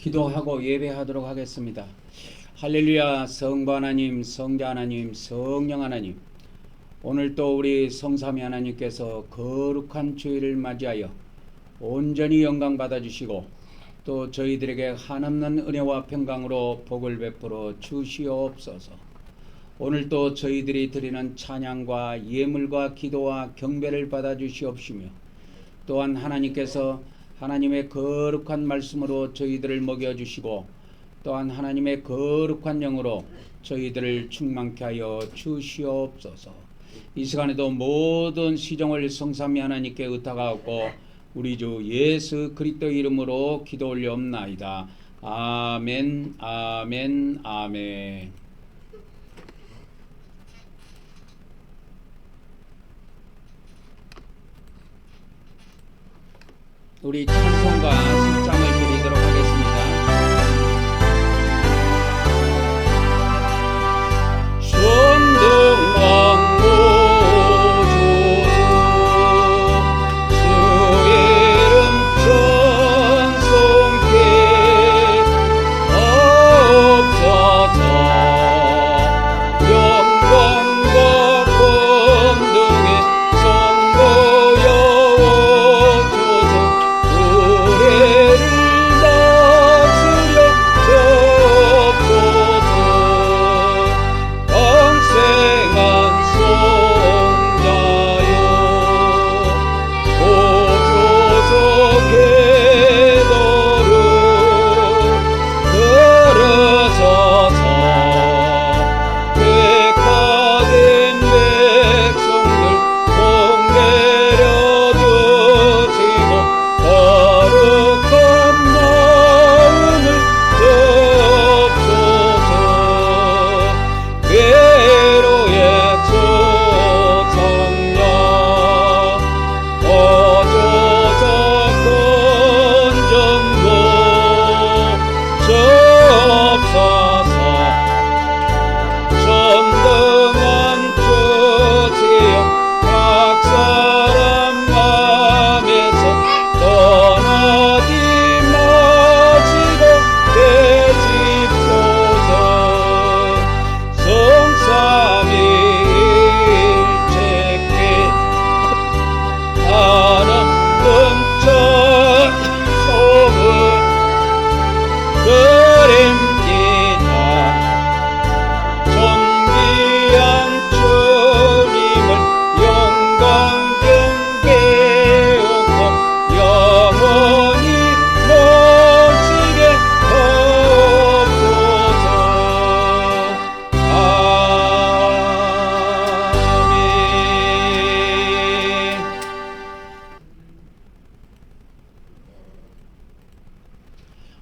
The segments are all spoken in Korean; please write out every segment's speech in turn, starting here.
기도하고 예배하도록 하겠습니다. 할렐루야. 성부 하나님, 성자 하나님, 성령 하나님, 오늘 또 우리 성삼위 하나님께서 거룩한 주일을 맞이하여 온전히 영광 받아주시고 또 저희들에게 한없는 은혜와 평강으로 복을 베풀어 주시옵소서. 오늘 또 저희들이 드리는 찬양과 예물과 기도와 경배를 받아주시옵시며 또한 하나님께서 하나님의 거룩한 말씀으로 저희들을 먹여주시고 또한 하나님의 거룩한 영으로 저희들을 충만케 하여 주시옵소서. 이 시간에도 모든 시종을 성삼위 하나님께 의탁하고 우리 주 예수 그리스도 이름으로 기도 올려옵나이다. 아멘, 아멘, 아멘. 우리 찬송가 10장을 드리도록 하겠습니다. 전등왕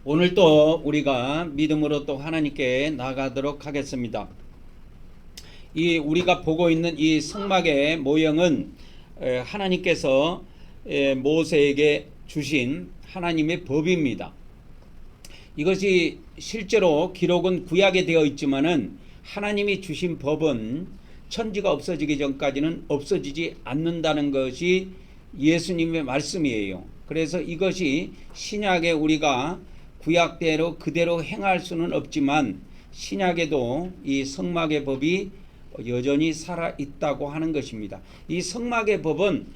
오늘 또 우리가 믿음으로 또 하나님께 나가도록 하겠습니다. 이 우리가 보고 있는 이 성막의 모형은 하나님께서 모세에게 주신 하나님의 법입니다. 이것이 실제로 기록은 구약에 되어 있지만은 하나님이 주신 법은 천지가 없어지기 전까지는 없어지지 않는다는 것이 예수님의 말씀이에요. 그래서 이것이 신약에 우리가 구약대로 그대로 행할 수는 없지만 신약에도 이 성막의 법이 여전히 살아있다고 하는 것입니다. 이 성막의 법은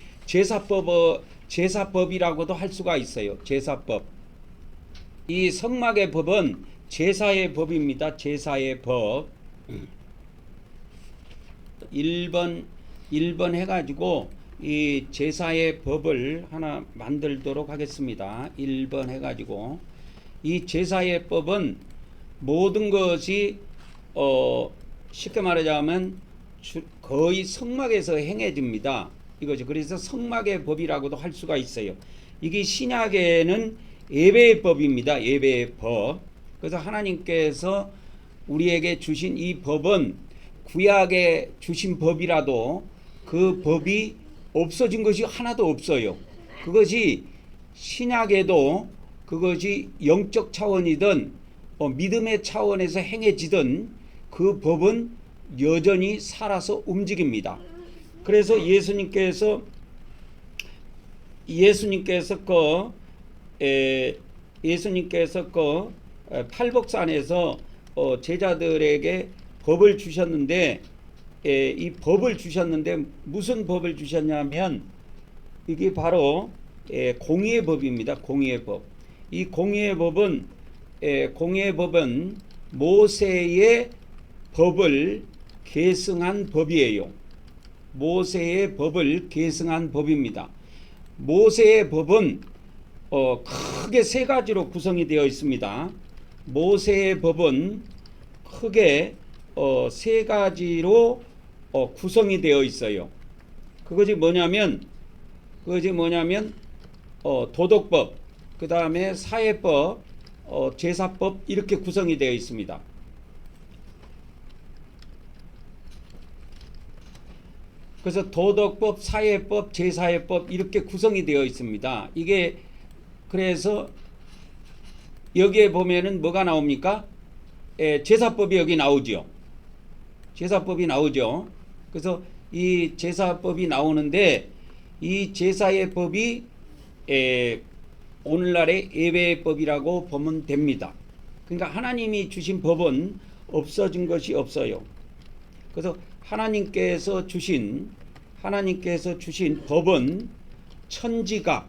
제사법이라고도 할 수가 있어요. 제사법. 이 성막의 법은 제사의 법입니다. 제사의 법. 1번 해가지고 이 제사의 법을 하나 만들도록 하겠습니다. 1번 해가지고 이 제사의 법은 모든 것이 쉽게 말하자면 거의 성막에서 행해집니다. 이거죠. 그래서 성막의 법이라고도 할 수가 있어요. 이게 신약에는 예배의 법입니다. 예배의 법. 그래서 하나님께서 우리에게 주신 이 법은 구약에 주신 법이라도 그 법이 없어진 것이 하나도 없어요. 그것이 신약에도 그것이 영적 차원이든 믿음의 차원에서 행해지든 그 법은 여전히 살아서 움직입니다. 그래서 예수님께서 예수님께서 그 팔복산에서 제자들에게 법을 주셨는데 이 법을 주셨는데 무슨 법을 주셨냐면 이게 바로 공의의 법입니다. 공의의 법. 이 공의의 법은 모세의 법을 계승한 법이에요. 모세의 법을 계승한 법입니다. 모세의 법은 크게 세 가지로 구성이 되어 있습니다. 모세의 법은 크게 세 가지로 구성이 되어 있어요. 그것이 뭐냐면 도덕법, 그 다음에 사회법, 제사법 이렇게 구성이 되어 있습니다. 그래서 도덕법, 사회법, 제사회법 이렇게 구성이 되어 있습니다. 이게 그래서 여기에 보면은 뭐가 나옵니까? 제사법이 여기 나오죠. 제사법이 나오죠. 그래서 이 제사법이 나오는데 이 제사의 법이 오늘날의 예배법이라고 보면 됩니다. 그러니까 하나님이 주신 법은 없어진 것이 없어요. 그래서 하나님께서 주신 법은 천지가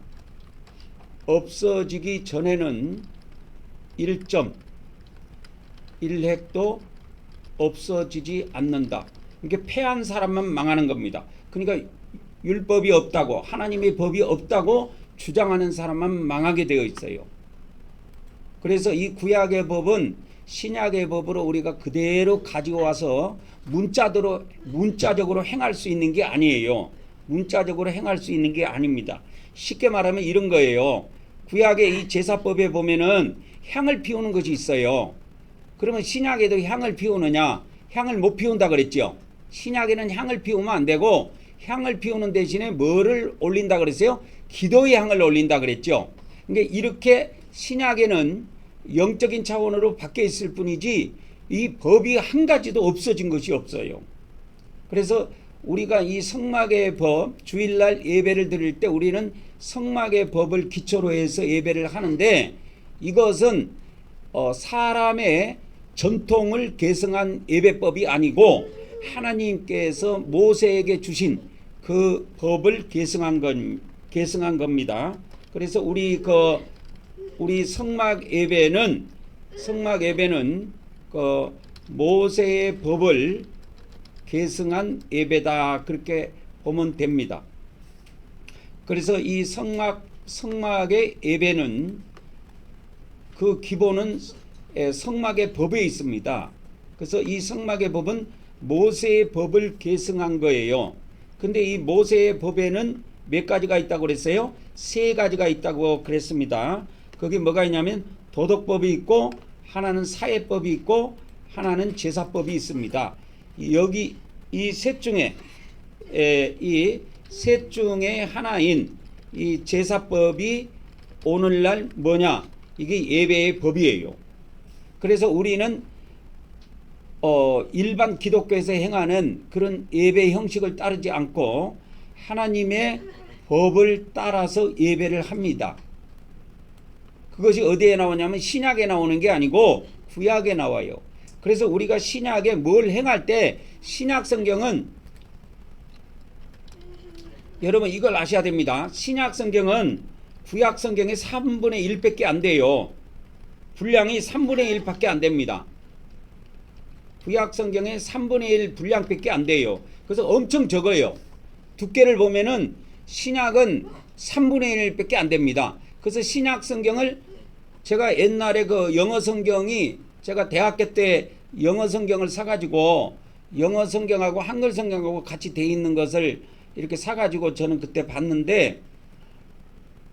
없어지기 전에는 1획도 없어지지 않는다. 이게 패한 사람만 망하는 겁니다. 그러니까 율법이 없다고, 하나님의 법이 없다고 주장하는 사람만 망하게 되어 있어요. 그래서 이 구약의 법은 신약의 법으로 우리가 그대로 가지고 와서 문자적으로 행할 수 있는 게 아니에요. 문자적으로 행할 수 있는 게 아닙니다. 쉽게 말하면 이런 거예요. 구약의 이 제사법에 보면은 향을 피우는 것이 있어요. 그러면 신약에도 향을 피우느냐? 향을 못 피운다 그랬죠. 신약에는 향을 피우면 안 되고 향을 피우는 대신에 뭐를 올린다 그랬어요? 기도의 향을 올린다 그랬죠. 그러니까 이렇게 신약에는 영적인 차원으로 바뀌어 있을 뿐이지 이 법이 한 가지도 없어진 것이 없어요. 그래서 우리가 이 성막의 법, 주일날 예배를 드릴 때 우리는 성막의 법을 기초로 해서 예배를 하는데 이것은 사람의 전통을 계승한 예배법이 아니고 하나님께서 모세에게 주신 그 법을 계승한 겁니다. 그래서 우리 성막 예배는 그 모세의 법을 계승한 예배다 그렇게 보면 됩니다. 그래서 이 성막의 예배는 그 기본은 성막의 법에 있습니다. 그래서 이 성막의 법은 모세의 법을 계승한 거예요. 근데 이 모세의 법에는 몇 가지가 있다고 그랬어요? 세 가지가 있다고 그랬습니다. 거기 뭐가 있냐면 도덕법이 있고 하나는 사회법이 있고 하나는 제사법이 있습니다. 여기 이 셋 중에 하나인 이 제사법이 오늘날 뭐냐? 이게 예배의 법이에요. 그래서 우리는 일반 기독교에서 행하는 그런 예배 형식을 따르지 않고 하나님의 법을 따라서 예배를 합니다. 그것이 어디에 나오냐면 신약에 나오는 게 아니고 구약에 나와요. 그래서 우리가 신약에 뭘 행할 때 신약 성경은 여러분 이걸 아셔야 됩니다. 신약 성경은 구약 성경의 3분의 1밖에 안 돼요. 분량이 3분의 1밖에 안 됩니다. 구약 성경의 3분의 1 분량밖에 안 돼요. 그래서 엄청 적어요. 두께를 보면은 신약은 3분의 1밖에 안 됩니다. 그래서 신약 성경을 제가 옛날에 그 영어 성경이 제가 대학교 때 영어 성경을 사가지고 영어 성경하고 한글 성경하고 같이 돼 있는 것을 이렇게 사가지고 저는 그때 봤는데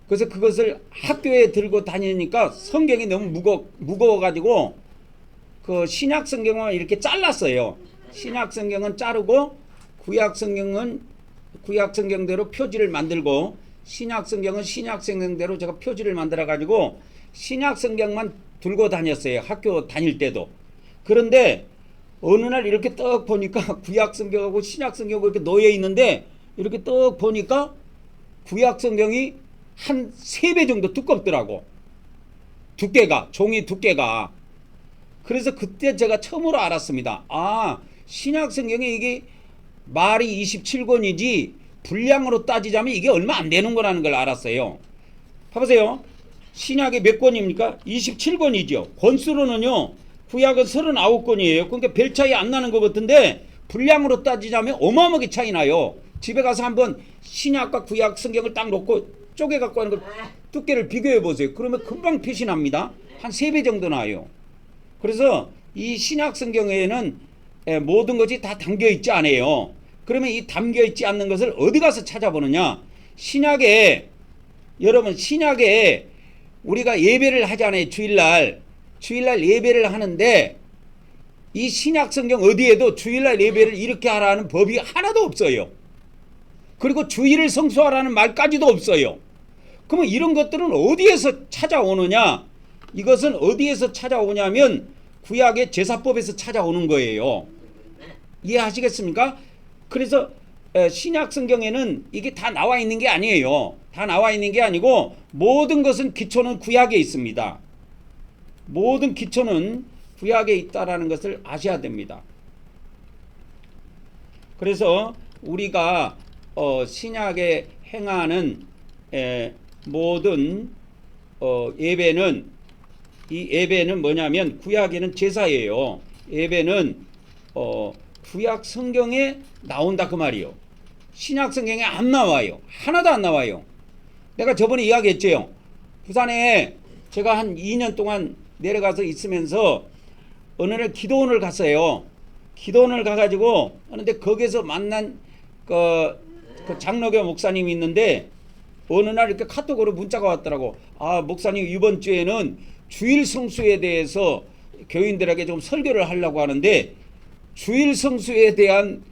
그래서 그것을 학교에 들고 다니니까 성경이 너무 무거워가지고 그 신약 성경은 이렇게 잘랐어요. 신약 성경은 자르고 구약 성경대로 표지를 만들고 신약 성경은 신약 성경대로 제가 표지를 만들어 가지고 신약 성경만 들고 다녔어요. 학교 다닐 때도. 그런데 어느 날 이렇게 떡 보니까 구약 성경하고 신약 성경하고 이렇게 놓여 있는데 이렇게 떡 보니까 구약 성경이 한 3배 정도 두껍더라고. 두께가, 종이 두께가. 그래서 그때 제가 처음으로 알았습니다. 아, 신약 성경에 이게 말이 27권이지 분량으로 따지자면 이게 얼마 안 되는 거라는 걸 알았어요. 봐보세요. 신약이 몇 권입니까? 27권이죠. 권수로는요, 구약은 39권이에요. 그러니까 별 차이 안 나는 것 같은데 분량으로 따지자면 어마어마하게 차이 나요. 집에 가서 한번 신약과 구약 성경을 딱 놓고 쪼개 갖고 하는 걸 두께를 비교해 보세요. 그러면 금방 표시 납니다. 한 3배 정도 나요. 그래서 이 신약 성경에는 모든 것이 다 담겨 있지 않아요. 그러면 이 담겨 있지 않는 것을 어디 가서 찾아보느냐? 신약에, 여러분, 신약에 우리가 예배를 하잖아요. 주일날 예배를 하는데 이 신약 성경 어디에도 주일날 예배를 이렇게 하라는 법이 하나도 없어요. 그리고 주일을 성수하라는 말까지도 없어요. 그러면 이런 것들은 어디에서 찾아오느냐? 이것은 어디에서 찾아오냐면 구약의 제사법에서 찾아오는 거예요. 이해하시겠습니까? 그래서 신약 성경에는 이게 다 나와 있는 게 아니에요. 다 나와 있는 게 아니고 모든 것은 기초는 구약에 있습니다. 모든 기초는 구약에 있다라는 것을 아셔야 됩니다. 그래서 우리가 신약에 행하는 모든 예배는, 이 예배는 뭐냐면 구약에는 제사예요. 예배는 구약 성경에 나온다 그 말이요. 신약 성경에 안 나와요. 하나도 안 나와요. 내가 저번에 이야기했죠. 부산에 제가 한 2년 동안 내려가서 있으면서 어느 날 기도원을 갔어요. 기도원을 가가지고 하는데 거기서 만난 그 장로교 목사님이 있는데 어느 날 이렇게 카톡으로 문자가 왔더라고. 아, 목사님 이번 주에는 주일 성수에 대해서 교인들에게 좀 설교를 하려고 하는데 주일 성수에 대한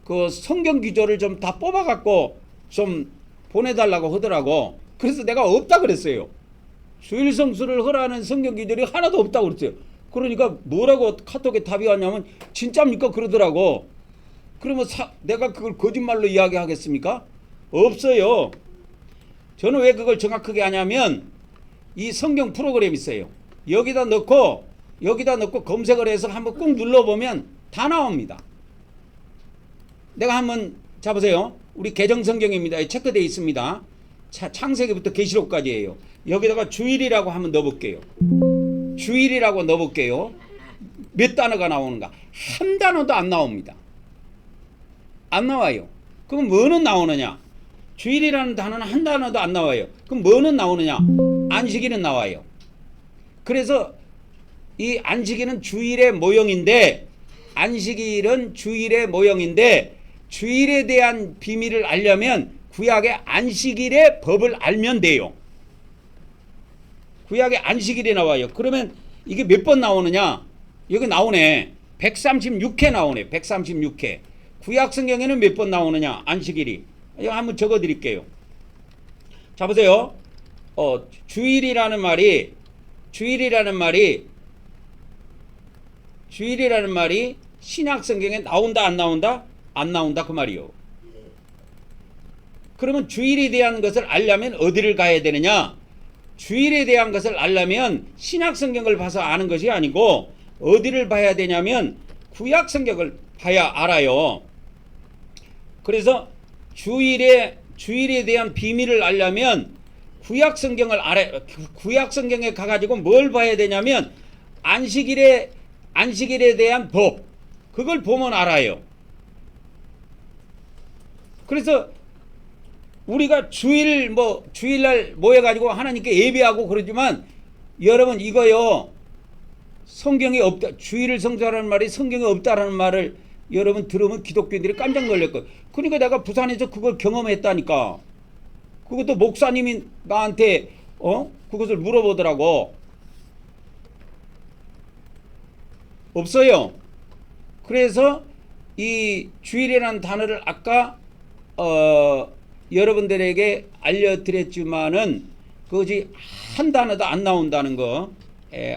그 성경 기조를 좀 다 뽑아갖고 좀 보내달라고 하더라고. 그래서 내가 없다 그랬어요. 주일 성수를 하라는 성경 기조들이 하나도 없다고 그랬어요. 그러니까 뭐라고 카톡에 답이 왔냐면 진짜입니까? 그러더라고. 그러면 내가 그걸 거짓말로 이야기하겠습니까? 없어요. 저는 왜 그걸 정확하게 하냐면 이 성경 프로그램 있어요. 여기다 넣고 검색을 해서 한번 꾹 눌러보면 다 나옵니다. 내가 한번 잡으세요. 우리 개정성경입니다. 체크되어 있습니다. 창세기부터 계시록까지예요. 여기다가 주일이라고 한번 넣어볼게요. 주일이라고 넣어볼게요. 몇 단어가 나오는가? 한 단어도 안 나옵니다. 안 나와요. 그럼 뭐는 나오느냐? 주일이라는 단어는 한 단어도 안 나와요. 그럼 뭐는 나오느냐? 안식일은 나와요. 그래서 이 안식일은 주일의 모형인데, 안식일은 주일의 모형인데 주일에 대한 비밀을 알려면 구약의 안식일의 법을 알면 돼요. 구약의 안식일이 나와요. 그러면 이게 몇 번 나오느냐? 여기 나오네. 136회 나오네. 136회. 구약 성경에는 몇 번 나오느냐? 안식일이. 이거 한번 적어 드릴게요. 자, 보세요. 주일이라는 말이 신약 성경에 나온다 안 나온다? 안 나온다 그 말이요. 그러면 주일에 대한 것을 알려면 어디를 가야 되느냐? 주일에 대한 것을 알려면 신약 성경을 봐서 아는 것이 아니고 어디를 봐야 되냐면 구약 성경을 봐야 알아요. 그래서 주일에 대한 비밀을 알려면 구약 성경에 가가지고 뭘 봐야 되냐면 안식일에 대한 법, 그걸 보면 알아요. 그래서 우리가 주일날 모여가지고 하나님께 예배하고 그러지만 여러분 이거요, 성경에 없다, 주일을 성수하라는 말이 성경에 없다라는 말을 여러분 들으면 기독교인들이 깜짝 놀랄 거예요. 그러니까 내가 부산에서 그걸 경험했다니까. 그것도 목사님이 나한테 그것을 물어보더라고. 없어요. 그래서 이 주일이라는 단어를 아까 여러분들에게 알려드렸지만은 그것이 한 단어도 안 나온다는 거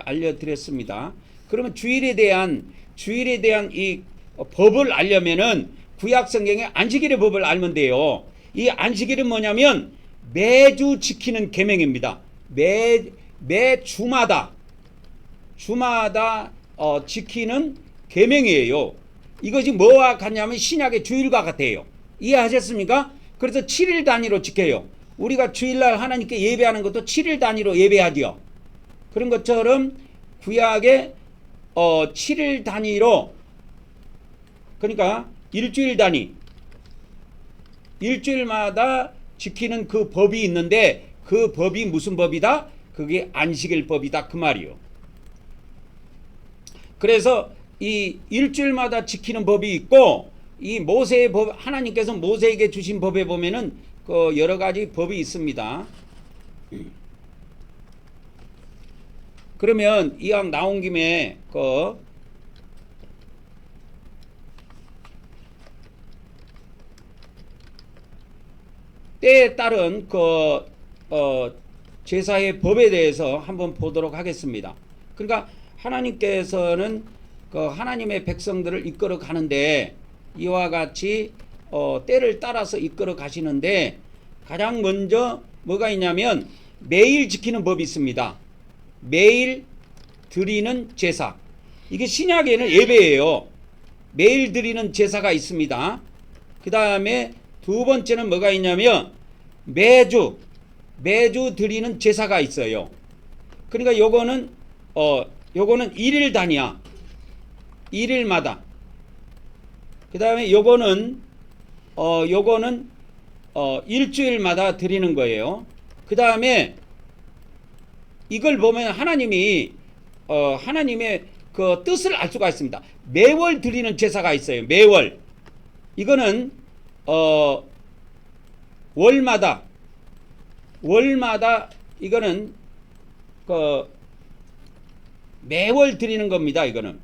알려드렸습니다. 그러면 주일에 대한 이 법을 알려면은 구약 성경의 안식일의 법을 알면 돼요. 이 안식일은 뭐냐면 매주 지키는 계명입니다. 매 주마다 지키는 계명이에요. 이것이 뭐와 같냐면 신약의 주일과 같아요. 이해하셨습니까? 그래서 7일 단위로 지켜요. 우리가 주일날 하나님께 예배하는 것도 7일 단위로 예배하죠. 그런 것처럼 구약의 7일 단위로, 그러니까 일주일 단위, 일주일마다 지키는 그 법이 있는데 그 법이 무슨 법이다? 그게 안식일 법이다 그 말이요. 그래서 이 일주일마다 지키는 법이 있고, 이 모세의 법, 하나님께서 모세에게 주신 법에 보면은 그 여러 가지 법이 있습니다. 그러면 이왕 나온 김에 때에 따른 제사의 법에 대해서 한번 보도록 하겠습니다. 그러니까 하나님께서는 하나님의 백성들을 이끌어 가는데 이와 같이 때를 따라서 이끌어 가시는데, 가장 먼저 뭐가 있냐면 매일 지키는 법이 있습니다. 매일 드리는 제사. 이게 신약에는 예배예요. 매일 드리는 제사가 있습니다. 그 다음에 두 번째는 뭐가 있냐면 매주 드리는 제사가 있어요. 그러니까 요거는 일일 단위야. 일일마다. 그 다음에 요거는 일주일마다 드리는 거예요. 그 다음에 이걸 보면 하나님의 그 뜻을 알 수가 있습니다. 매월 드리는 제사가 있어요. 매월. 이거는 월마다 이거는 매월 드리는 겁니다. 이거는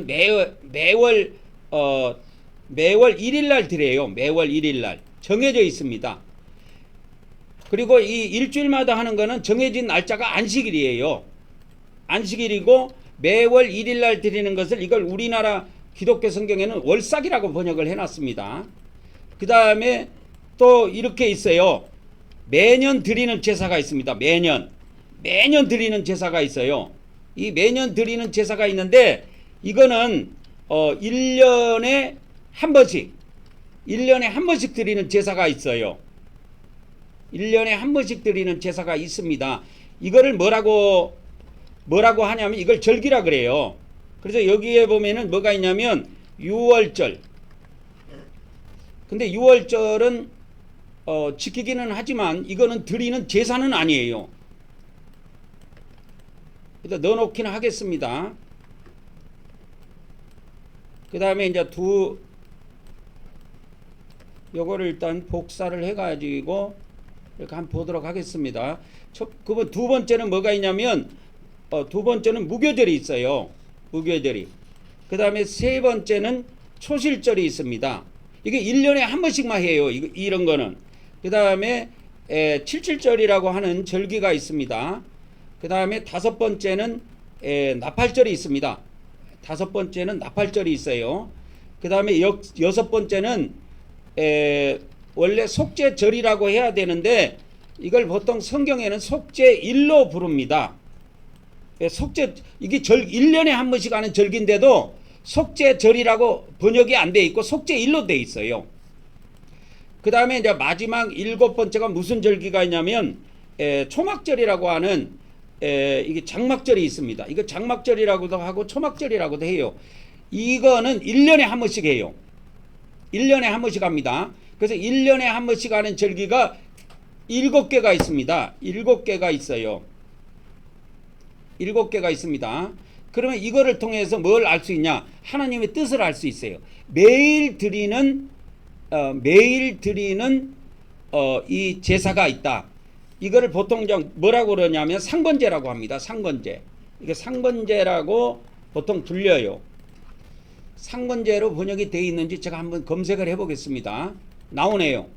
매월 1일날 드려요. 매월 1일날 정해져 있습니다. 그리고 이 일주일마다 하는 거는 정해진 날짜가 안식일이에요. 안식일이고 매월 1일날 드리는 것을, 이걸 우리나라 기독교 성경에는 월삭이라고 번역을 해놨습니다. 그 다음에 또 이렇게 있어요. 매년 드리는 제사가 있습니다. 매년 드리는 제사가 있어요. 이 매년 드리는 제사가 있는데 이거는 1년에 한 번씩 드리는 제사가 있어요. 1년에 한 번씩 드리는 제사가 있습니다. 이거를 뭐라고 하냐면 이걸 절기라 그래요. 그래서 여기에 보면은 뭐가 있냐면 유월절. 근데 유월절은 지키기는 하지만 이거는 드리는 제사는 아니에요. 일단 넣어놓기는 하겠습니다. 그 다음에 이제 요거를 일단 복사를 해가지고 이렇게 한번 보도록 하겠습니다. 두 번째는 뭐가 있냐면 두 번째는 무교절이 있어요. 무교절이. 그 다음에 세 번째는 초실절이 있습니다. 이게 1년에 한 번씩만 해요. 이런 거는. 그 다음에 칠칠절이라고 하는 절기가 있습니다. 그 다음에 다섯 번째는 나팔절이 있습니다. 다섯 번째는 나팔절이 있어요. 그 다음에 여섯 번째는 원래 속죄절이라고 해야 되는데 이걸 보통 성경에는 속죄일로 부릅니다. 이게 1년에 한 번씩 하는 절기인데도 속죄절이라고 번역이 안 돼 있고 속죄일로 돼 있어요. 그 다음에 이제 마지막 일곱 번째가 무슨 절기가 있냐면 초막절이라고 하는 이게 장막절이 있습니다. 이거 장막절이라고도 하고 초막절이라고도 해요. 이거는 1년에 한 번씩 해요. 1년에 한 번씩 합니다. 그래서 1년에 한 번씩 하는 절기가 7개가 있습니다. 7개가 있어요. 7개가 있습니다. 그러면 이거를 통해서 뭘 알 수 있냐? 하나님의 뜻을 알 수 있어요. 매일 드리는 이 제사가 있다. 이거를 보통 뭐라고 그러냐면 상번제라고 합니다. 상번제. 이게 상번제라고 보통 불려요. 상번제로 번역이 되어 있는지 제가 한번 검색을 해보겠습니다. 나오네요.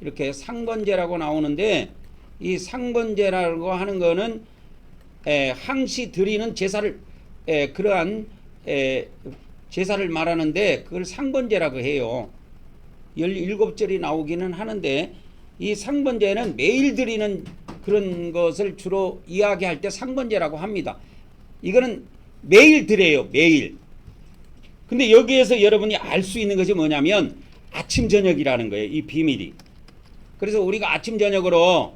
이렇게 상번제라고 나오는데 이 상번제라고 하는 거는 항시 드리는 제사를 그러한 제사를 말하는데 그걸 상번제라고 해요. 17절이 나오기는 하는데 이 상번제는 매일 드리는 그런 것을 주로 이야기할 때 상번제라고 합니다. 이거는 매일 드려요. 매일. 근데 여기에서 여러분이 알 수 있는 것이 뭐냐면 아침 저녁이라는 거예요. 이 비밀이. 그래서 우리가 아침 저녁으로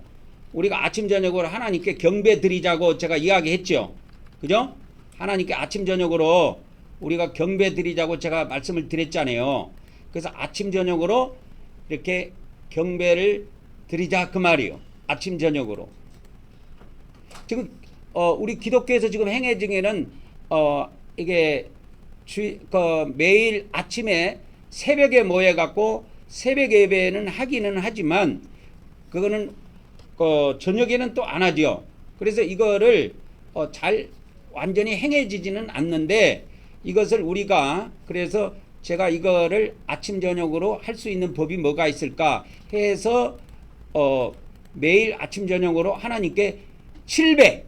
하나님께 경배 드리자고 제가 이야기했죠. 그죠? 하나님께 아침 저녁으로 우리가 경배 드리자고 제가 말씀을 드렸잖아요. 그래서 아침 저녁으로 이렇게 경배를 드리자 그 말이에요. 아침 저녁으로. 지금 우리 기독교에서 지금 행해 중에는 이게 매일 아침에 새벽에 모여 갖고 새벽 예배는 하기는 하지만 그거는 저녁에는 또 안 하죠. 그래서 이거를 잘 완전히 행해지지는 않는데 이것을 우리가 그래서 제가 이거를 아침 저녁으로 할 수 있는 법이 뭐가 있을까 해서 매일 아침 저녁으로 하나님께 7배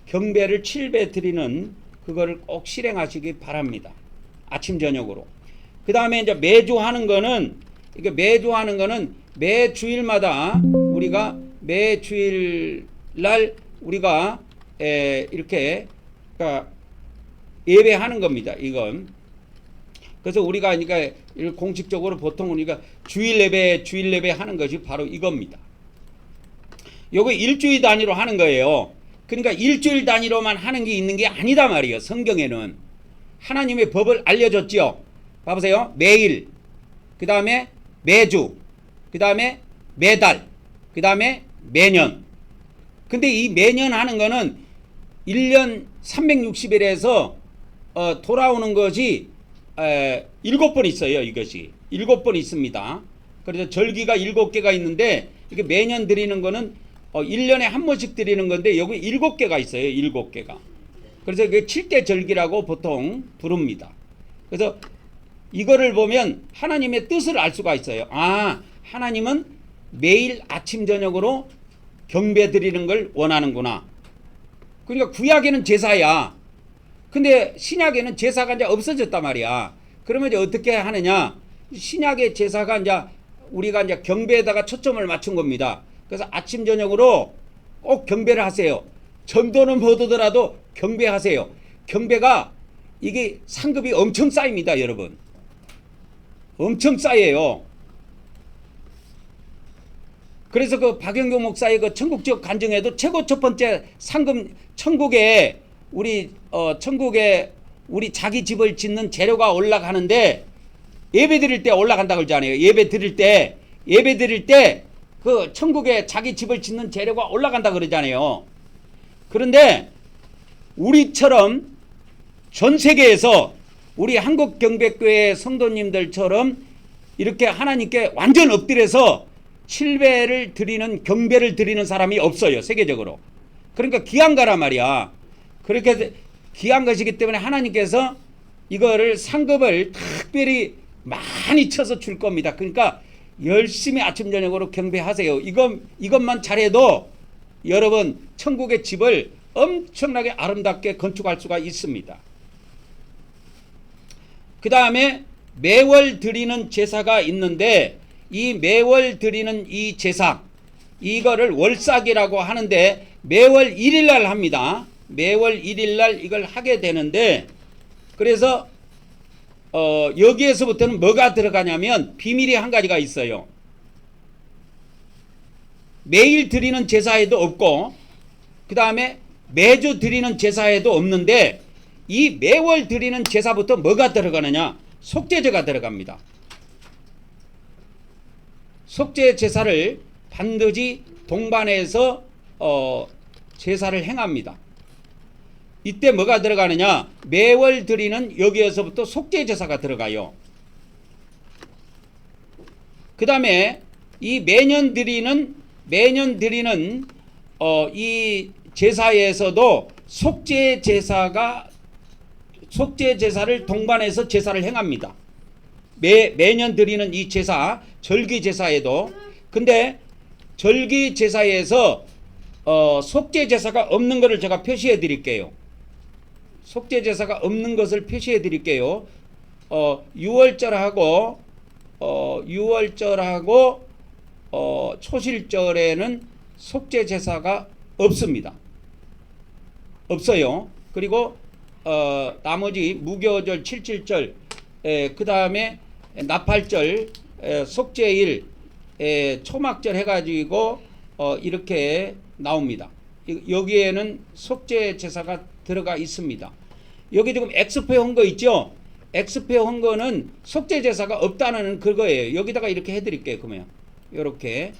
경배를 7배 드리는 그거를 꼭 실행하시기 바랍니다. 아침 저녁으로. 그 다음에 이제 매주 하는 거는 매 주일마다 우리가 매 주일 날 우리가 이렇게 예배하는 겁니다. 이건. 그래서 우리가 그러니까 공식적으로 보통 우리가 주일 예배 하는 것이 바로 이겁니다. 요거 일주일 단위로 하는 거예요. 그러니까 일주일 단위로만 하는 게 있는 게 아니다 말이에요. 성경에는 하나님의 법을 알려줬죠. 봐보세요. 매일, 그 다음에 매주, 그 다음에 매달, 그 다음에 매년. 근데 이 매년 하는 거는 1년 360일에서 돌아오는 것이 7번 있어요. 이것이 7번 있습니다. 그래서 절기가 7개가 있는데 이게 매년 드리는 거는 1년에 한 번씩 드리는 건데 여기 7개가 있어요. 7개가. 그래서 이게 7대 절기라고 보통 부릅니다. 그래서 이거를 보면 하나님의 뜻을 알 수가 있어요. 아, 하나님은 매일 아침 저녁으로 경배 드리는 걸 원하는구나. 그러니까 구약에는 제사야. 근데 신약에는 제사가 이제 없어졌단 말이야. 그러면 이제 어떻게 하느냐? 신약의 제사가 이제 우리가 이제 경배에다가 초점을 맞춘 겁니다. 그래서 아침 저녁으로 꼭 경배를 하세요. 전도는 못 오더라도 경배하세요. 경배가 이게 상급이 엄청 쌓입니다, 여러분. 엄청 쌓여요. 그래서 그 박영경 목사의 그 천국적 간증에도 최고 첫 번째 상금 천국에 우리 자기 집을 짓는 재료가 올라가는데 예배 드릴 때 올라간다 그러잖아요. 예배 드릴 때 그 천국에 자기 집을 짓는 재료가 올라간다 그러잖아요. 그런데 우리처럼 전 세계에서 우리 한국경배교회 성도님들처럼 이렇게 하나님께 완전 엎드려서 7배를 드리는 경배를 드리는 사람이 없어요. 세계적으로. 그러니까 귀한 거란 말이야. 그렇게 귀한 것이기 때문에 하나님께서 이거를 상급을 특별히 많이 쳐서 줄 겁니다. 그러니까 열심히 아침 저녁으로 경배하세요. 이것만 잘해도 여러분 천국의 집을 엄청나게 아름답게 건축할 수가 있습니다. 그 다음에 매월 드리는 제사가 있는데 이 매월 드리는 이 제사 이거를 월삭이라고 하는데 매월 1일날 합니다. 매월 1일날 이걸 하게 되는데 그래서 여기에서부터는 뭐가 들어가냐면 비밀이 한 가지가 있어요. 매일 드리는 제사에도 없고 그 다음에 매주 드리는 제사에도 없는데 이 매월 드리는 제사부터 뭐가 들어가느냐? 속죄제가 들어갑니다. 속죄 제사를 반드시 동반해서 제사를 행합니다. 이때 뭐가 들어가느냐? 매월 드리는 여기에서부터 속죄 제사가 들어가요. 그 다음에 이 매년 드리는 이 제사에서도 속죄 제사를 동반해서 제사를 행합니다. 매년 드리는 이 제사, 절기 제사에도. 근데 절기 제사에서 속죄 제사가 없는 것을 제가 표시해 드릴게요. 속죄 제사가 없는 것을 표시해 드릴게요. 6월절하고 유월절하고 초실절에는 속죄 제사가 없습니다. 없어요. 그리고 나머지 무교절, 칠칠절, 그 다음에 나팔절, 속죄일, 초막절 해가지고 이렇게 나옵니다. 여기에는 속죄 제사가 들어가 있습니다. 여기 지금 엑스표 한 거 있죠? 엑스표 한 거는 속죄 제사가 없다는 그거예요. 여기다가 이렇게 해드릴게요. 그러면 이렇게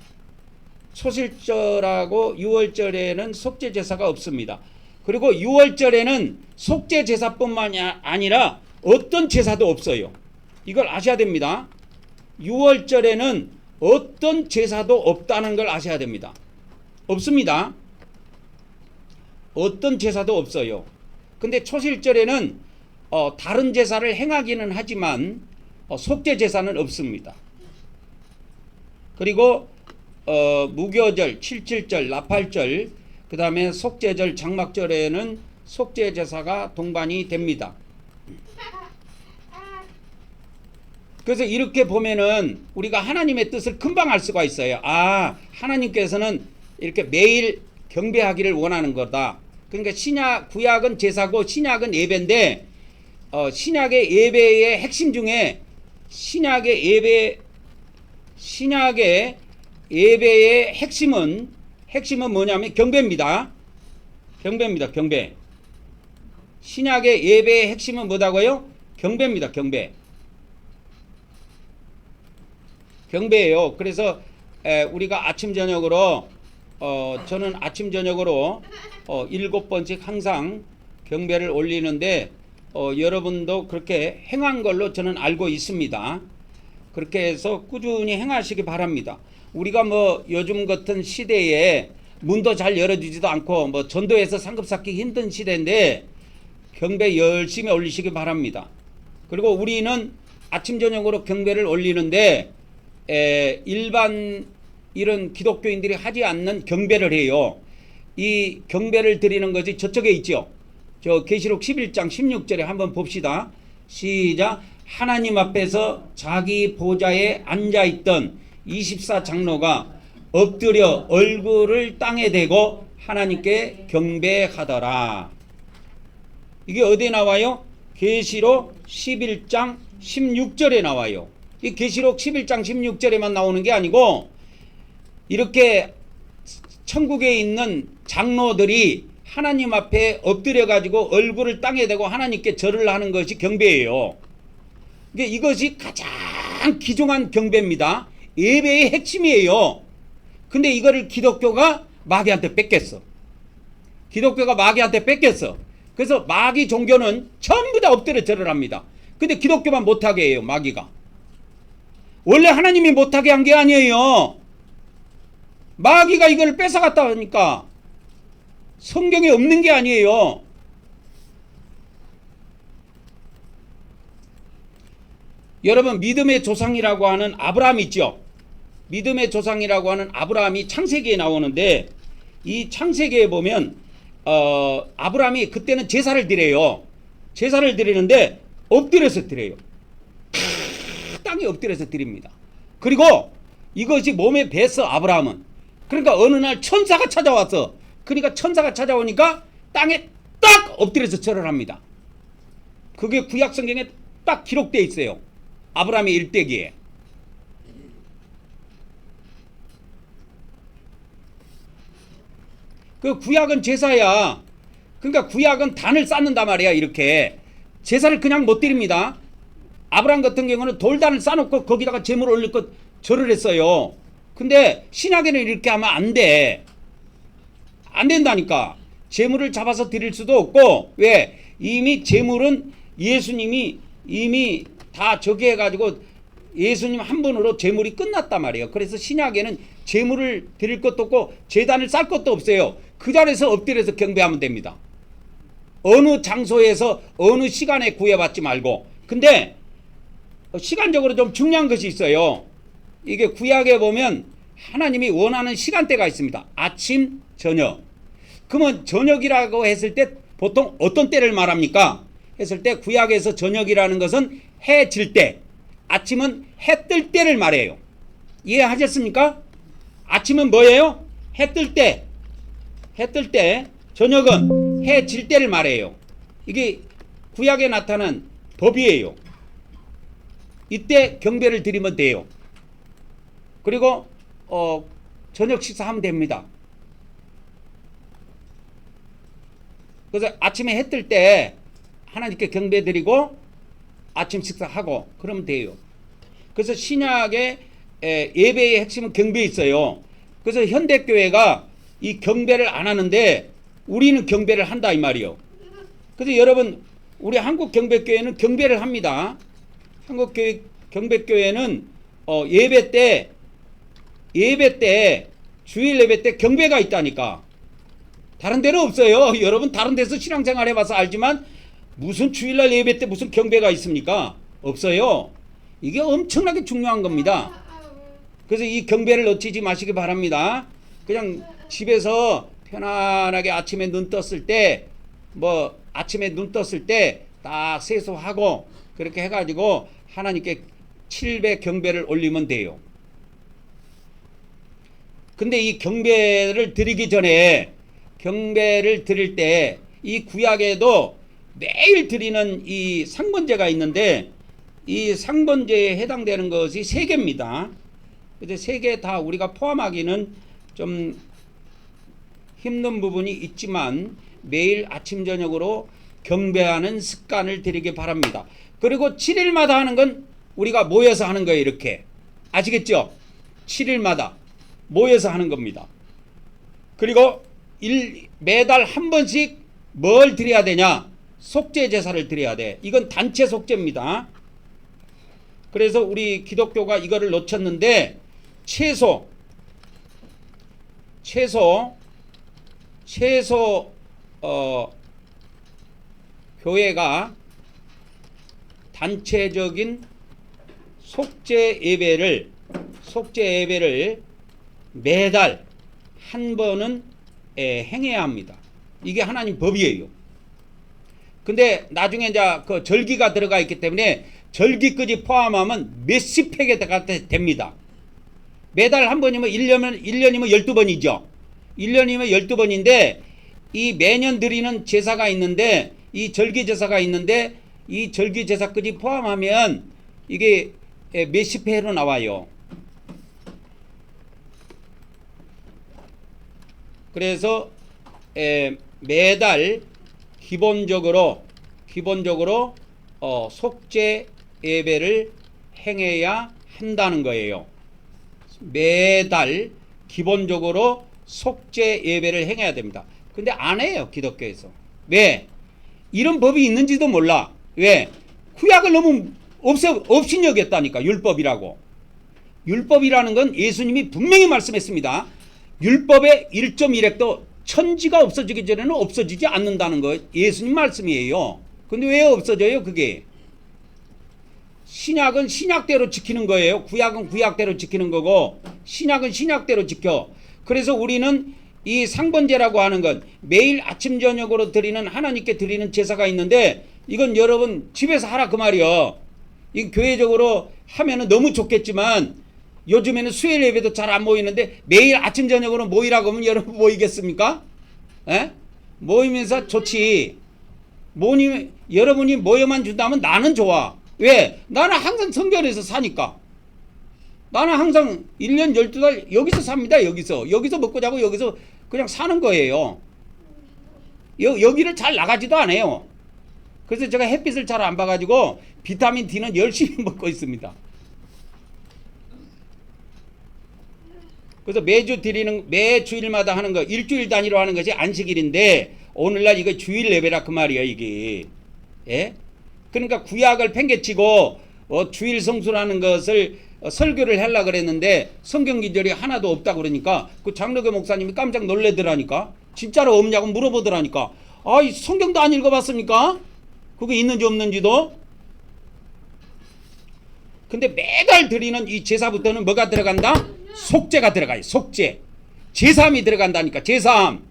초실절하고 유월절에는 속죄 제사가 없습니다. 그리고 유월절에는 속죄 제사뿐만이 아니라 어떤 제사도 없어요. 이걸 아셔야 됩니다. 유월절에는 어떤 제사도 없다는 걸 아셔야 됩니다. 없습니다. 어떤 제사도 없어요. 근데 초실절에는 다른 제사를 행하기는 하지만 속죄 제사는 없습니다. 그리고 무교절, 칠칠절, 나팔절, 그 다음에 속죄절, 장막절에는 속죄 제사가 동반이 됩니다. 그래서 이렇게 보면은 우리가 하나님의 뜻을 금방 알 수가 있어요. 아, 하나님께서는 이렇게 매일 경배하기를 원하는 거다. 그러니까 구약은 제사고 신약은 예배인데 신약의 예배의 핵심 중에 신약의 예배의 핵심은 뭐냐면 경배입니다. 경배입니다. 경배. 신약의 예배의 핵심은 뭐다고요? 경배입니다. 경배예요. 그래서 우리가 아침 저녁으로 저는 아침 저녁으로 7번씩 항상 경배를 올리는데 여러분도 그렇게 행한 걸로 저는 알고 있습니다. 그렇게 해서 꾸준히 행하시기 바랍니다. 우리가 뭐 요즘 같은 시대에 문도 잘 열어주지도 않고 뭐 전도해서 상급 쌓기 힘든 시대인데 경배 열심히 올리시기 바랍니다. 그리고 우리는 아침 저녁으로 경배를 올리는데 일반 이런 기독교인들이 하지 않는 경배를 해요. 이 경배를 드리는 것이 저쪽에 있죠. 저 계시록 11장 16절에 한번 봅시다. 시작. 하나님 앞에서 자기 보좌에 앉아있던 24장로가 엎드려 얼굴을 땅에 대고 하나님께 경배하더라. 이게 어디에 나와요? 계시록 11장 16절에 나와요. 이 계시록 11장 16절에만 나오는 게 아니고 이렇게 천국에 있는 장로들이 하나님 앞에 엎드려 가지고 얼굴을 땅에 대고 하나님께 절을 하는 것이 경배예요. 이것이 가장 귀중한 경배입니다. 예배의 핵심이에요. 근데 이거를 기독교가 마귀한테 뺏겼어. 그래서 마귀 종교는 전부 다 엎드려 절을 합니다. 근데 기독교만 못하게 해요. 마귀가. 원래 하나님이 못하게 한 게 아니에요. 마귀가 이걸 뺏어갔다 하니까 성경에 없는 게 아니에요. 여러분 믿음의 조상이라고 하는 아브라함 있죠. 믿음의 조상이라고 하는 아브라함이 창세기에 나오는데 이 창세기에 보면 아브라함이 그때는 제사를 드려요. 제사를 드리는데 엎드려서 드려요. 땅에 엎드려서 드립니다. 그리고 이것이 몸에 뱄어 아브라함은. 그러니까 어느 날 천사가 찾아왔어. 그러니까 천사가 찾아오니까 땅에 딱 엎드려서 절을 합니다. 그게 구약 성경에 딱 기록되어 있어요. 아브라함의 일대기에. 그 구약은 제사야. 그러니까 구약은 단을 쌓는단 말이야. 이렇게 제사를 그냥 못 드립니다. 아브라함 같은 경우는 돌단을 쌓아놓고 거기다가 제물을 올릴 것 절을 했어요. 근데 신약에는 이렇게 하면 안 돼. 안 된다니까. 제물을 잡아서 드릴 수도 없고. 왜? 이미 제물은 예수님이 이미 다 저기 해가지고 예수님 한 분으로 제물이 끝났단 말이에요. 그래서 신약에는 제물을 드릴 것도 없고 제단을 쌓을 것도 없어요. 그 자리에서 엎드려서 경배하면 됩니다. 어느 장소에서 어느 시간에 구애받지 말고. 근데 시간적으로 좀 중요한 것이 있어요. 이게 구약에 보면 하나님이 원하는 시간대가 있습니다. 아침, 저녁. 그러면 저녁이라고 했을 때 보통 어떤 때를 말합니까? 했을 때 구약에서 저녁이라는 것은 해 질 때, 아침은 해 뜰 때를 말해요. 이해하셨습니까? 아침은 뭐예요? 해 뜰 때. 해 뜰 때. 저녁은 해 질 때를 말해요. 이게 구약에 나타난 법이에요. 이때 경배를 드리면 돼요. 그리고 저녁 식사하면 됩니다. 그래서 아침에 해 뜰 때 하나님께 경배 드리고 아침 식사하고 그러면 돼요. 그래서 신약의 예배의 핵심은 경배에 있어요. 그래서 현대교회가 이 경배를 안 하는데 우리는 경배를 한다 이 말이요. 그래서 여러분 우리 한국 경배교회는 경배를 합니다. 한국 경배교회는 예배 때 주일 예배 때 경배가 있다니까. 다른 데는 없어요. 여러분 다른 데서 신앙생활 해봐서 알지만 무슨 주일날 예배 때 무슨 경배가 있습니까? 없어요. 이게 엄청나게 중요한 겁니다. 그래서 이 경배를 놓치지 마시기 바랍니다. 그냥 집에서 편안하게 아침에 눈 떴을 때 딱 세수하고 그렇게 해가지고 하나님께 7배 경배를 올리면 돼요. 근데 이 경배를 드리기 전에 경배를 드릴 때 이 구약에도 매일 드리는 이 상번제가 있는데 이 상번제에 해당되는 것이 3개입니다. 근데 3개 다 우리가 포함하기는 좀 힘든 부분이 있지만 매일 아침 저녁으로 경배하는 습관을 들이기 바랍니다. 그리고 7일마다 하는 건 우리가 모여서 하는 거예요. 이렇게 아시겠죠? 7일마다 모여서 하는 겁니다. 그리고 매달 한 번씩 뭘 드려야 되냐? 속죄 제사를 드려야 돼. 이건 단체 속죄입니다. 그래서 우리 기독교가 이거를 놓쳤는데 최소 교회가 단체적인 속죄 예배를 매달 한 번은 행해야 합니다. 이게 하나님 법이에요. 근데 나중에 이제 그 절기가 들어가 있기 때문에 절기까지 포함하면 몇십 회가 됩니다. 매달 한 번이면 1년이면 12번이죠. 1년이면 12번인데 이 매년 드리는 제사가 있는데 이 절기 제사가 있는데 이 절기 제사까지 포함하면 이게 몇십 회로 나와요. 그래서 매달 기본적으로 속죄 예배를 행해야 한다는 거예요. 매달 기본적으로 속죄 예배를 행해야 됩니다. 근데 안 해요, 기독교에서. 왜? 이런 법이 있는지도 몰라. 왜? 구약을 너무 없인 여겼다니까. 율법이라고. 율법이라는 건 예수님이 분명히 말씀했습니다. 율법의 1.1획도 천지가 없어지기 전에는 없어지지 않는다는 거 예수님 말씀이에요. 근데 왜 없어져요 그게? 신약은 신약대로 지키는 거예요. 구약은 구약대로 지키는 거고 신약은 신약대로 지켜. 그래서 우리는 이 상번제라고 하는 건 매일 아침 저녁으로 드리는 하나님께 드리는 제사가 있는데 이건 여러분 집에서 하라 그 말이요. 이 교회적으로 하면은 너무 좋겠지만 요즘에는 수요일 예배도 잘 안 모이는데 매일 아침 저녁으로 모이라고 하면 여러분 모이겠습니까? 에? 모이면서 좋지. 여러분이 모여만 준다면 나는 좋아. 왜? 나는 항상 성전에서 사니까. 나는 항상 1년 12달 여기서 삽니다. 여기서 먹고 자고 여기서 그냥 사는 거예요. 여기를 잘 나가지도 않아요. 그래서 제가 햇빛을 잘 안 봐가지고 비타민 D는 열심히 먹고 있습니다. 그래서 매 주일마다 하는 거, 일주일 단위로 하는 것이 안식일인데, 오늘날 이거 주일 예배라 그 말이에요, 이게. 예? 그러니까 구약을 팽개치고, 주일 성수라는 것을 설교를 하려고 그랬는데, 성경 기절이 하나도 없다 그러니까, 그 장로교 목사님이 깜짝 놀래더라니까, 진짜로 없냐고 물어보더라니까, 이 성경도 안 읽어봤습니까? 그게 있는지 없는지도? 근데 매달 드리는 이 제사부터는 뭐가 들어간다? 속죄가 들어가요. 속죄. 제사함이 들어간다니까. 제사함.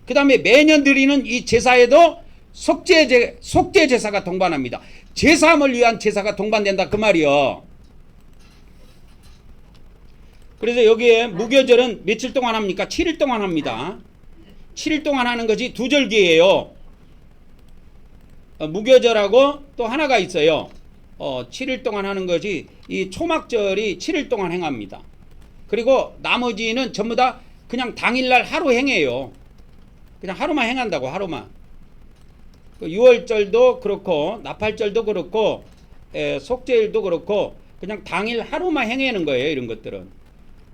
그 다음에 매년 드리는 이 제사에도 속죄 제사가 동반합니다. 제사함을 위한 제사가 동반된다 그 말이요. 그래서 여기에 무교절은 며칠 동안 합니까? 7일 동안 합니다. 7일 동안 하는 것이 두 절기예요. 무교절하고 또 하나가 있어요. 7일 동안 하는 것이 이 초막절이 7일 동안 행합니다. 그리고 나머지는 전부 다 그냥 당일날 하루 행해요. 그냥 하루만 행한다고, 하루만. 6월절도 그렇고 나팔절도 그렇고 속죄일도 그렇고 그냥 당일 하루만 행하는 거예요. 이런 것들은.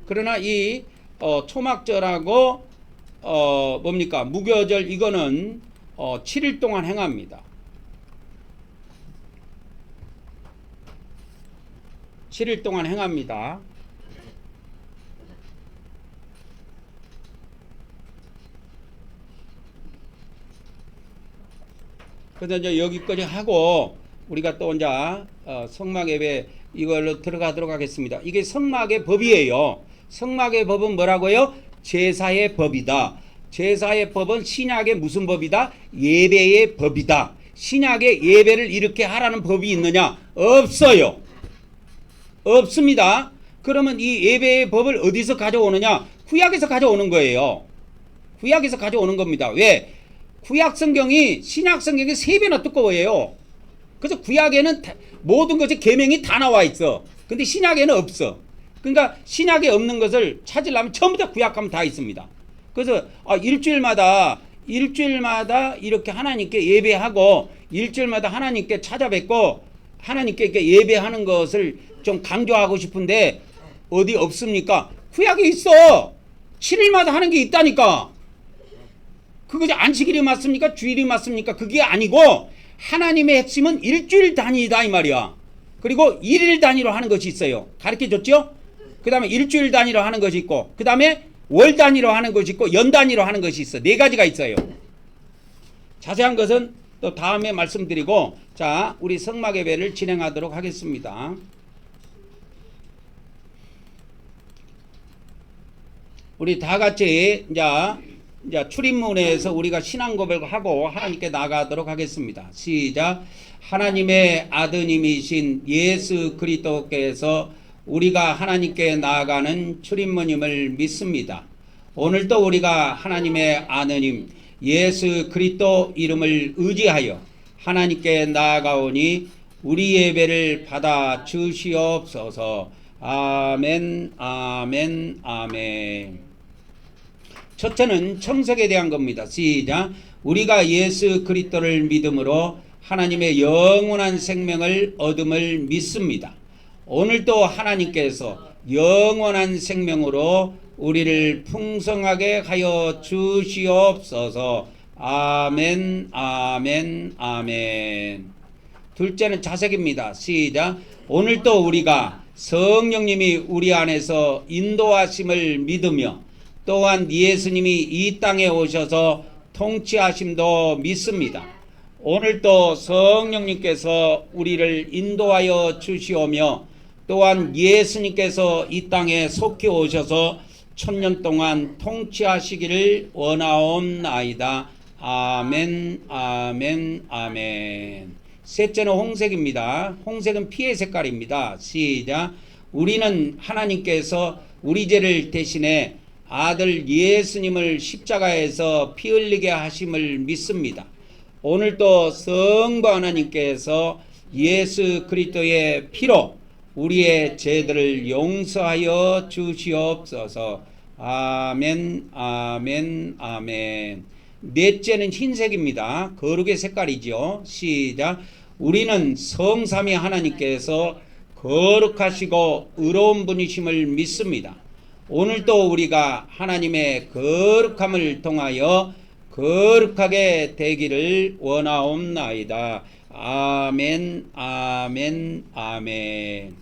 그러나 이 초막절하고 뭡니까? 무교절 이거는 7일 동안 행합니다. 7일 동안 행합니다. 그래서 이제 여기까지 하고 우리가 또 이제 성막 예배 이걸로 들어가도록 하겠습니다. 이게 성막의 법이에요. 성막의 법은 뭐라고요? 제사의 법이다. 제사의 법은 신약의 무슨 법이다? 예배의 법이다. 신약의 예배를 이렇게 하라는 법이 있느냐? 없어요. 없습니다. 그러면 이 예배의 법을 어디서 가져오느냐? 구약에서 가져오는 거예요. 구약에서 가져오는 겁니다. 왜? 구약 성경이 신약 성경이 3배나 두꺼워요. 그래서 구약에는 모든 것의 계명이 다 나와 있어. 근데 신약에는 없어. 그러니까 신약에 없는 것을 찾으려면 처음부터 구약 가면 다 있습니다. 그래서 일주일마다 이렇게 하나님께 예배하고 일주일마다 하나님께 찾아뵙고 하나님께 이렇게 예배하는 것을 좀 강조하고 싶은데 어디 없습니까? 구약에 있어. 7일마다 하는 게 있다니까. 그것이 안식일이 맞습니까? 주일이 맞습니까? 그게 아니고 하나님의 핵심은 일주일 단위다 이 말이야. 그리고 일일 단위로 하는 것이 있어요. 가르쳐줬죠? 그 다음에 일주일 단위로 하는 것이 있고 그 다음에 월 단위로 하는 것이 있고 연 단위로 하는 것이 있어. 4가지가 있어요. 자세한 것은 또 다음에 말씀드리고 자 우리 성막 예배를 진행하도록 하겠습니다. 우리 다 같이 이제 출입문에서 우리가 신앙 고백을 하고 하나님께 나가도록 하겠습니다. 시작. 하나님의 아드님이신 예수 그리스도께서 우리가 하나님께 나아가는 출입문임을 믿습니다. 오늘도 우리가 하나님의 아드님 예수 그리스도 이름을 의지하여 하나님께 나아가오니 우리 예배를 받아 주시옵소서. 아멘, 아멘, 아멘. 첫째는 청석에 대한 겁니다. 시작. 우리가 예수 그리스도를 믿음으로 하나님의 영원한 생명을 얻음을 믿습니다. 오늘도 하나님께서 영원한 생명으로 우리를 풍성하게 하여 주시옵소서. 아멘, 아멘, 아멘. 둘째는 자색입니다. 시작. 오늘도 우리가 성령님이 우리 안에서 인도하심을 믿으며 또한 예수님이 이 땅에 오셔서 통치하심도 믿습니다. 오늘도 성령님께서 우리를 인도하여 주시오며 또한 예수님께서 이 땅에 속히 오셔서 1000년 동안 통치하시기를 원하옵나이다. 아멘, 아멘, 아멘. 셋째는 홍색입니다. 홍색은 피의 색깔입니다. 시작. 우리는 하나님께서 우리 죄를 대신해 아들 예수님을 십자가에서 피 흘리게 하심을 믿습니다. 오늘도 성부 하나님께서 예수 그리스도의 피로 우리의 죄들을 용서하여 주시옵소서. 아멘, 아멘, 아멘. 넷째는 흰색입니다. 거룩의 색깔이죠. 시작. 우리는 성삼위 하나님께서 거룩하시고 의로운 분이심을 믿습니다. 오늘도 우리가 하나님의 거룩함을 통하여 거룩하게 되기를 원하옵나이다. 아멘, 아멘, 아멘.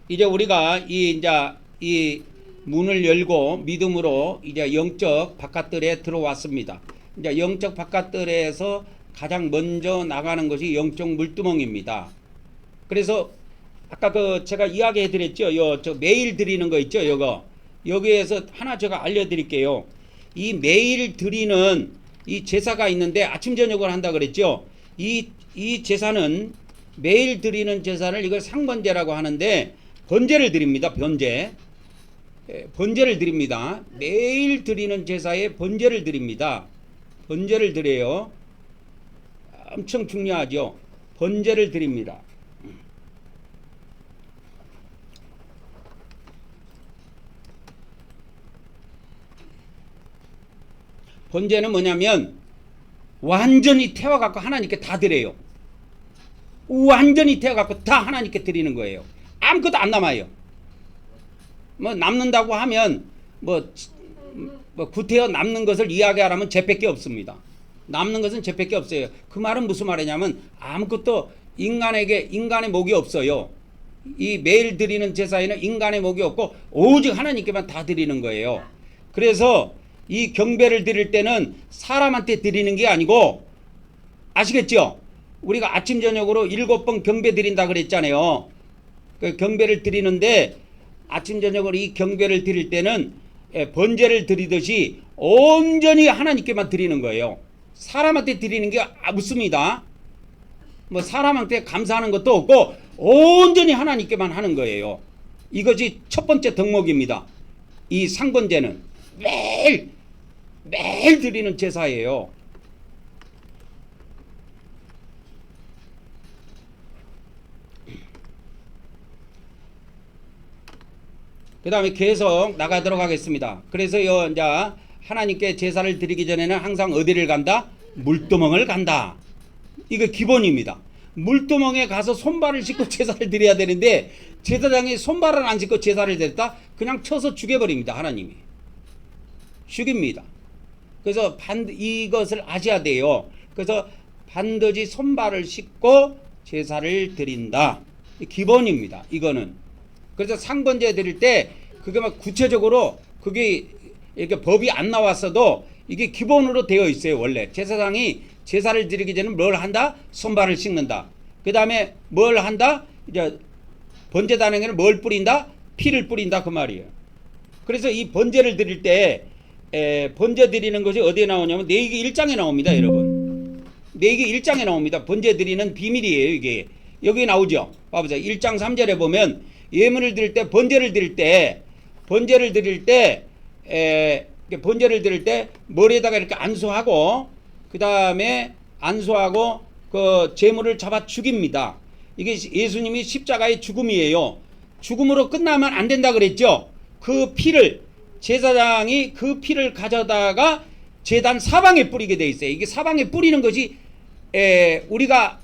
이제 우리가 이 문을 열고 믿음으로 이제 영적 바깥들에 들어왔습니다. 이제 영적 바깥들에서 가장 먼저 나가는 것이 영적 물두멍입니다. 그래서 아까 제가 이야기해 드렸죠. 저 매일 드리는 거 있죠. 여기에서 하나 제가 알려 드릴게요. 이 매일 드리는 이 제사가 있는데 아침 저녁을 한다 그랬죠. 이 제사는 매일 드리는 제사를 이걸 상번제라고 하는데 번제를 드립니다. 번제를 드립니다. 매일 드리는 제사에 번제를 드립니다. 번제를 드려요. 엄청 중요하죠. 번제를 드립니다. 번제는 뭐냐면 완전히 태워갖고 하나님께 다 드려요. 완전히 태워갖고 다 하나님께 드리는 거예요. 아무것도 안 남아요. 뭐 남는다고 하면 뭐 구태여 남는 것을 이야기하라면 죄밖에 없습니다. 남는 것은 죄밖에 없어요. 그 말은 무슨 말이냐면 아무것도 인간의 목이 없어요. 이 매일 드리는 제사에는 인간의 목이 없고 오직 하나님께만 다 드리는 거예요. 그래서 이 경배를 드릴 때는 사람한테 드리는 게 아니고 아시겠죠? 우리가 아침 저녁으로 7번 경배 드린다 그랬잖아요. 그 경배를 드리는데 아침 저녁으로 이 경배를 드릴 때는 번제를 드리듯이 온전히 하나님께만 드리는 거예요. 사람한테 드리는 게 없습니다. 뭐 사람한테 감사하는 것도 없고 온전히 하나님께만 하는 거예요. 이것이 첫 번째 덕목입니다. 이 상번제는 매일 드리는 제사예요. 그 다음에 계속 나가도록 하겠습니다. 그래서 이제 하나님께 제사를 드리기 전에는 항상 어디를 간다? 물두멍을 간다. 이거 기본입니다. 물두멍에 가서 손발을 씻고 제사를 드려야 되는데 제사장이 손발을 안 씻고 제사를 드렸다? 그냥 쳐서 죽여버립니다. 하나님이. 죽입니다. 그래서 이것을 아셔야 돼요. 그래서 반드시 손발을 씻고 제사를 드린다. 기본입니다. 이거는. 그래서 상번제 드릴 때 그게 막 구체적으로 그게 이렇게 법이 안 나왔어도 이게 기본으로 되어 있어요. 원래 제사장이 제사를 드리기 전에 뭘 한다? 손발을 씻는다. 그 다음에 뭘 한다? 이제 번제단에게는 뭘 뿌린다? 피를 뿌린다 그 말이에요. 그래서 이 번제를 드릴 때 번제 드리는 것이 어디에 나오냐면 레위기 1장에 나옵니다. 여러분 레위기 1장에 나옵니다. 번제 드리는 비밀이에요. 이게 여기 나오죠. 봐보세요. 1장 3절에 보면 예물을 드릴 때 번제를 드릴 때 머리에다가 이렇게 안수하고 그 다음에 안수하고 그 제물을 잡아 죽입니다. 이게 예수님이 십자가의 죽음이에요. 죽음으로 끝나면 안 된다 그랬죠. 그 피를 제사장이 그 피를 가져다가 제단 사방에 뿌리게 돼 있어요. 이게 사방에 뿌리는 것이 우리가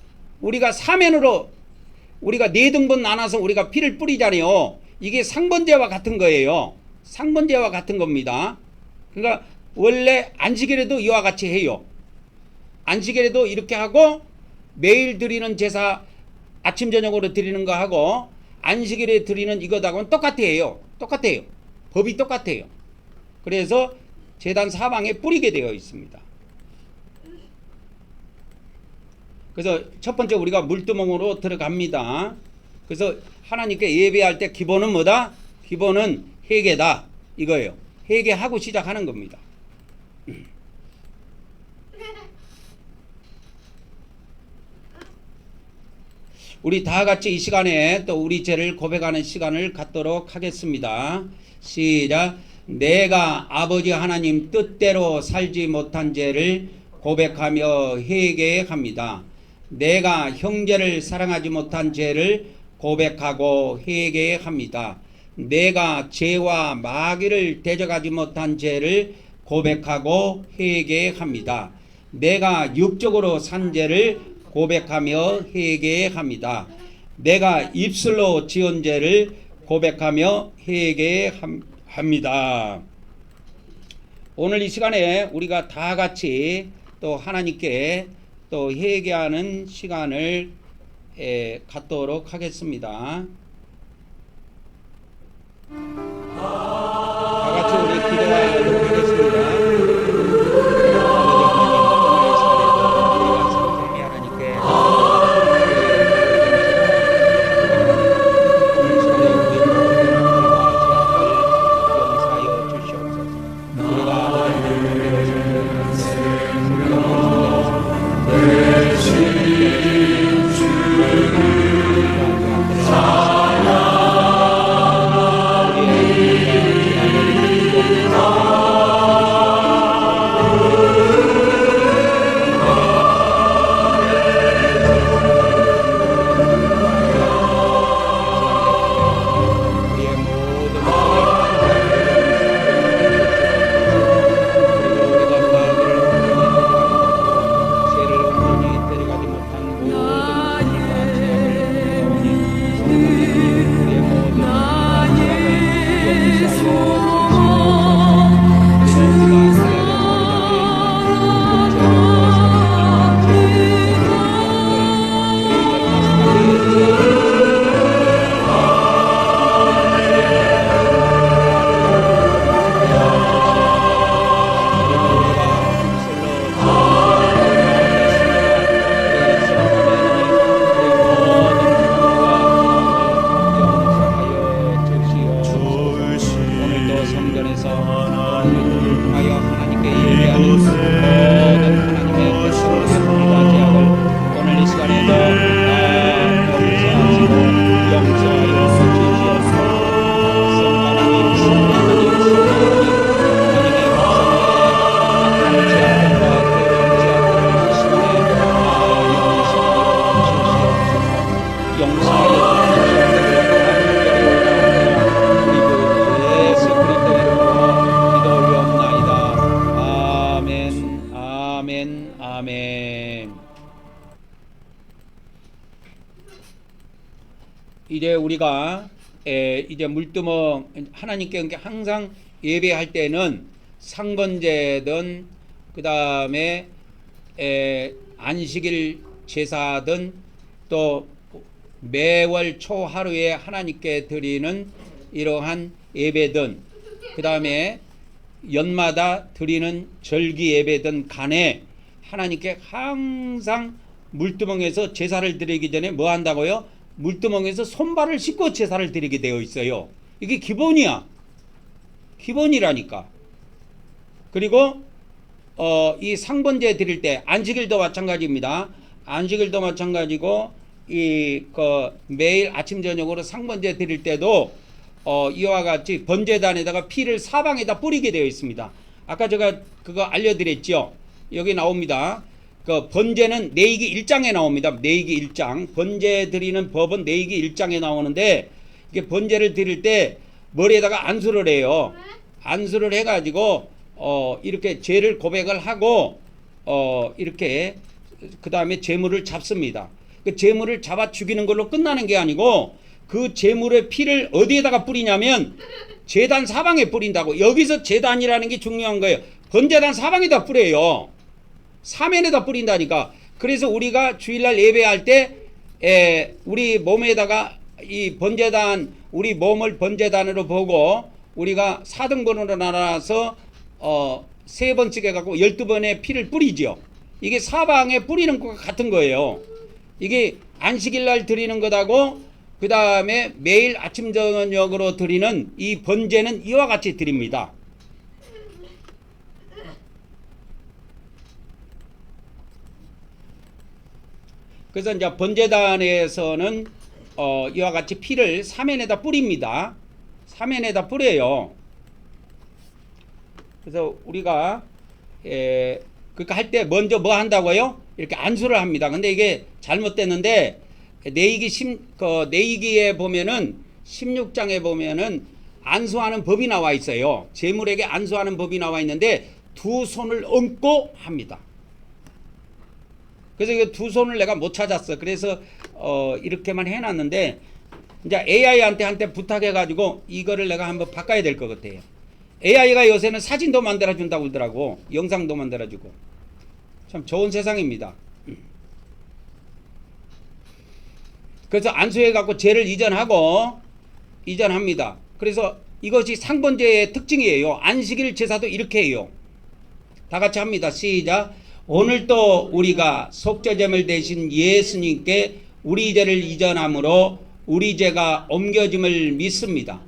사면으로 우리가 4등분 나눠서 우리가 피를 뿌리잖아요. 이게 상번제와 같은 거예요. 상번제와 같은 겁니다. 그러니까 원래 안식일에도 이와 같이 해요. 안식일에도 이렇게 하고 매일 드리는 제사 아침 저녁으로 드리는 거 하고 안식일에 드리는 이거하고는 똑같아요. 똑같아요. 법이 똑같아요. 그래서 제단 사방에 뿌리게 되어 있습니다. 그래서 첫 번째 우리가 물두멍으로 들어갑니다. 그래서 하나님께 예배할 때 기본은 뭐다? 기본은 회개다. 이거예요. 회개하고 시작하는 겁니다. 우리 다 같이 이 시간에 또 우리 죄를 고백하는 시간을 갖도록 하겠습니다. 시작. 내가 아버지 하나님 뜻대로 살지 못한 죄를 고백하며 회개합니다. 내가 형제를 사랑하지 못한 죄를 고백하고 회개합니다. 내가 죄와 마귀를 대적하지 못한 죄를 고백하고 회개합니다. 내가 육적으로 산 죄를 고백하며 회개합니다. 내가 입술로 지은 죄를 고백하며 회개합니다. 오늘 이 시간에 우리가 다 같이 또 하나님께 또 회개하는 시간을 갖도록 하겠습니다. 다 같이 우리 기도하도록 하겠습니다. 하나님의 백성을 위한 계약을 오늘 이 시간에도 용서하여 주시옵소서. 성하나님, 성하나님, 하나님의 백성들의 제약들과 제약들을 이 시간에 용서하여 주시옵소서. 용서하여 아멘. 이제 우리가 이제 물두멍 하나님께 항상 예배할 때는 상번제든 그 다음에 안식일 제사든 또 매월 초하루에 하나님께 드리는 이러한 예배든 그 다음에 연마다 드리는 절기 예배든 간에 하나님께 항상 물두멍에서 제사를 드리기 전에 뭐 한다고요? 물두멍에서 손발을 씻고 제사를 드리게 되어 있어요. 이게 기본이야. 기본이라니까. 그리고 이 상번제 드릴 때 안식일도 마찬가지입니다. 안식일도 마찬가지고 매일 아침 저녁으로 상번제 드릴 때도 이와 같이 번제단에다가 피를 사방에다 뿌리게 되어 있습니다. 아까 제가 그거 알려드렸죠. 여기 나옵니다. 그 번제는 레위기 1장에 나옵니다. 레위기 1장. 번제 드리는 법은 레위기 1장에 나오는데 이게 번제를 드릴 때 머리에다가 안수를 해요. 안수를 해가지고 이렇게 죄를 고백을 하고 이렇게 그 다음에 제물을 잡습니다. 그 제물을 잡아 죽이는 걸로 끝나는 게 아니고 그 제물의 피를 어디에다가 뿌리냐면 제단 사방에 뿌린다고. 여기서 제단이라는 게 중요한 거예요. 번제단 사방에다 뿌려요. 사면에다 뿌린다니까. 그래서 우리가 주일날 예배할 때 우리 몸에다가 이 번제단, 우리 몸을 번제단으로 보고 우리가 4등분으로 나눠서 3번씩 해갖고 12번의 피를 뿌리죠. 이게 사방에 뿌리는 것과 같은 거예요. 이게 안식일날 드리는 것하고 그 다음에 매일 아침 저녁으로 드리는 이 번제는 이와 같이 드립니다. 그래서 이제 번제단에서는 이와 같이 피를 사면에다 뿌립니다. 사면에다 뿌려요. 그래서 우리가 그러니까 할 때 먼저 뭐 한다고요? 이렇게 안수를 합니다. 근데 이게 잘못됐는데 레위기에 보면은 16장에 보면은 안수하는 법이 나와 있어요. 제물에게 안수하는 법이 나와 있는데 두 손을 얹고 합니다. 그래서 이거 두 손을 내가 못 찾았어. 그래서 이렇게만 해놨는데 이제 AI한테 부탁해가지고 이거를 내가 한번 바꿔야 될 것 같아요. AI가 요새는 사진도 만들어준다고 그러더라고. 영상도 만들어주고. 참 좋은 세상입니다. 그래서 안수해갖고 죄를 이전합니다. 그래서 이것이 상번제의 특징이에요. 안식일 제사도 이렇게 해요. 다 같이 합니다. 시작. 오늘도 우리가 속죄제물 대신 예수님께 우리 죄를 이전함으로 우리 죄가 옮겨짐을 믿습니다.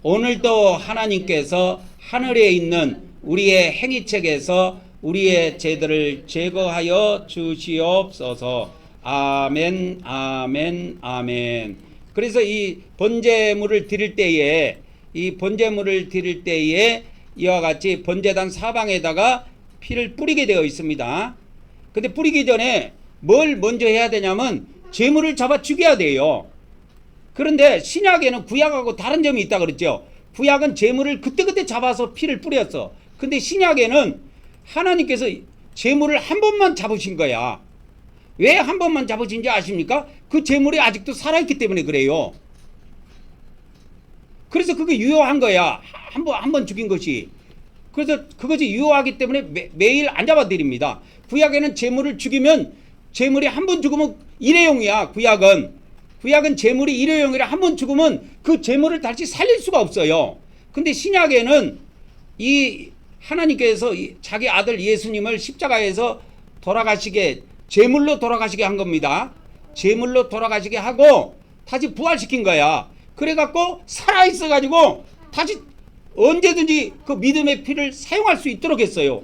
오늘도 하나님께서 하늘에 있는 우리의 행위책에서 우리의 죄들을 제거하여 주시옵소서. 아멘, 아멘, 아멘. 그래서 이 번제물을 드릴 때에 이와 같이 번제단 사방에다가 피를 뿌리게 되어 있습니다. 근데 뿌리기 전에 뭘 먼저 해야 되냐면 제물을 잡아 죽여야 돼요. 그런데 신약에는 구약하고 다른 점이 있다 그랬죠. 구약은 제물을 그때그때 잡아서 피를 뿌렸어. 근데 신약에는 하나님께서 제물을 한 번만 잡으신 거야. 왜 한 번만 잡으신지 아십니까? 그 제물이 아직도 살아있기 때문에 그래요. 그래서 그게 유효한 거야. 한 번 죽인 것이. 그래서 그것이 유효하기 때문에 매일 안 잡아드립니다. 구약에는 제물을 죽이면 제물이 한 번 죽으면 일회용이야. 구약은 제물이 일회용이라 한 번 죽으면 그 제물을 다시 살릴 수가 없어요. 근데 신약에는 이 하나님께서 자기 아들 예수님을 십자가에서 제물로 돌아가시게 한 겁니다. 제물로 돌아가시게 하고 다시 부활시킨 거야. 그래갖고 살아있어가지고 다시 언제든지 그 믿음의 피를 사용할 수 있도록 했어요.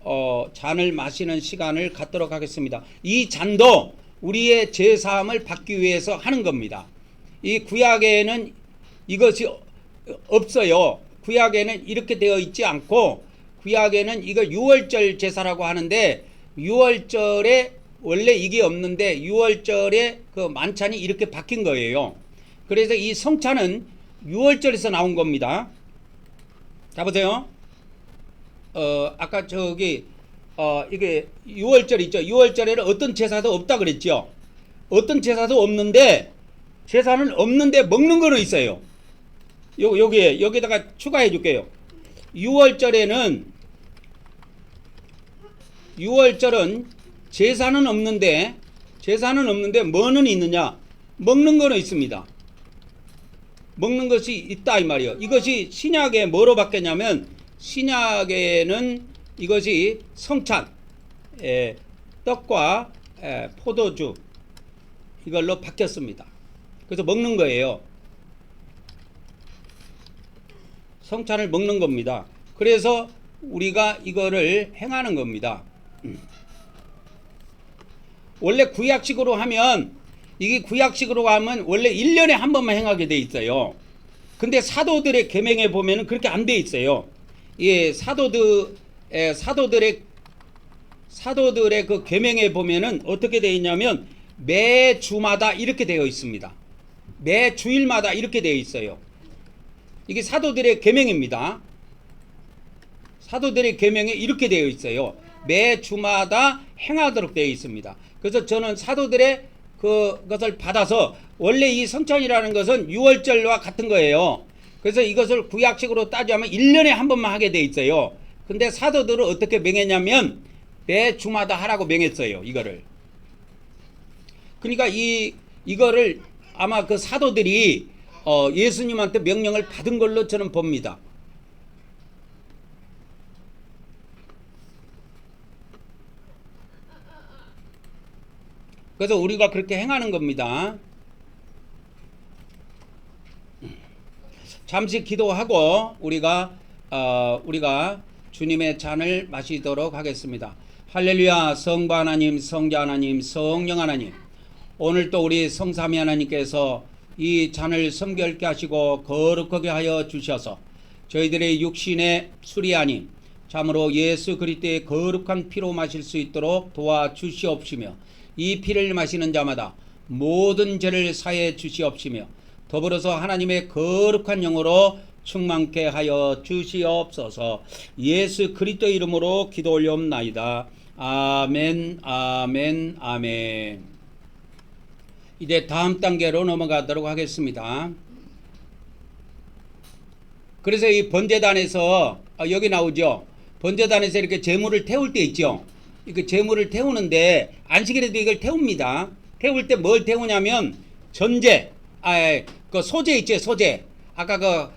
잔을 마시는 시간을 갖도록 하겠습니다. 이 잔도 우리의 죄사함을 받기 위해서 하는 겁니다. 이 구약에는 이것이 없어요. 구약에는 이렇게 되어 있지 않고, 구약에는 이걸 유월절 제사라고 하는데, 유월절에 원래 이게 없는데 유월절에 그 만찬이 이렇게 바뀐 거예요. 그래서 이 성찬은 유월절에서 나온 겁니다. 자 보세요. 아까 저기 이게 유월절 있죠. 유월절에는 어떤 제사도 없다 그랬죠. 어떤 제사도 없는데, 제사는 없는데 먹는 거는 있어요. 여기다가 추가해 줄게요. 유월절은 제사는 없는데 뭐는 있느냐? 먹는 거는 있습니다. 먹는 것이 있다 이 말이에요. 이것이 신약에 뭐로 바뀌었냐면, 신약에는 이것이 성찬, 떡과 포도주 이걸로 바뀌었습니다. 그래서 먹는 거예요. 성찬을 먹는 겁니다. 그래서 우리가 이거를 행하는 겁니다. 원래 구약식으로 하면, 이게 구약식으로 하면 원래 1년에 한 번만 행하게 돼 있어요. 근데 사도들의 계명에 보면은 그렇게 안 돼 있어요. 예, 사도들의 그 계명에 보면은 어떻게 돼 있냐면, 매 주마다 이렇게 되어 있습니다. 매 주일마다 이렇게 되어 있어요. 이게 사도들의 계명입니다. 사도들의 계명에 이렇게 되어 있어요. 매 주마다 행하도록 되어 있습니다. 그래서 저는 사도들의 그것을 받아서, 원래 이 성찬이라는 것은 유월절과 같은 거예요. 그래서 이것을 구약식으로 따지면 1년에 한 번만 하게 돼 있어요. 근데 사도들은 어떻게 명했냐면 매 주마다 하라고 명했어요. 이거를. 그러니까 이거를 아마 그 사도들이 예수님한테 명령을 받은 걸로 저는 봅니다. 그래서 우리가 그렇게 행하는 겁니다. 잠시 기도하고 우리가 주님의 잔을 마시도록 하겠습니다. 할렐루야. 성부 하나님, 성자 하나님, 성령 하나님, 오늘 또 우리 성삼위 하나님께서 이 잔을 성결케 하시고 거룩하게 하여 주셔서 저희들의 육신의 수리하니 참으로 예수 그리스도의 거룩한 피로 마실 수 있도록 도와주시옵시며, 이 피를 마시는 자마다 모든 죄를 사해 주시옵시며, 더불어서 하나님의 거룩한 영으로 충만케 하여 주시옵소서. 예수 그리스도 이름으로 기도 올려옵나이다. 아멘, 아멘, 아멘. 이제 다음 단계로 넘어가도록 하겠습니다. 그래서 이 번제단에서 여기 나오죠. 번제단에서 이렇게 제물을 태울 때 있죠. 그 제물을 태우는데 안식일에도 이걸 태웁니다. 태울 때 뭘 태우냐면 전제, 그 소제 있죠. 소제. 아까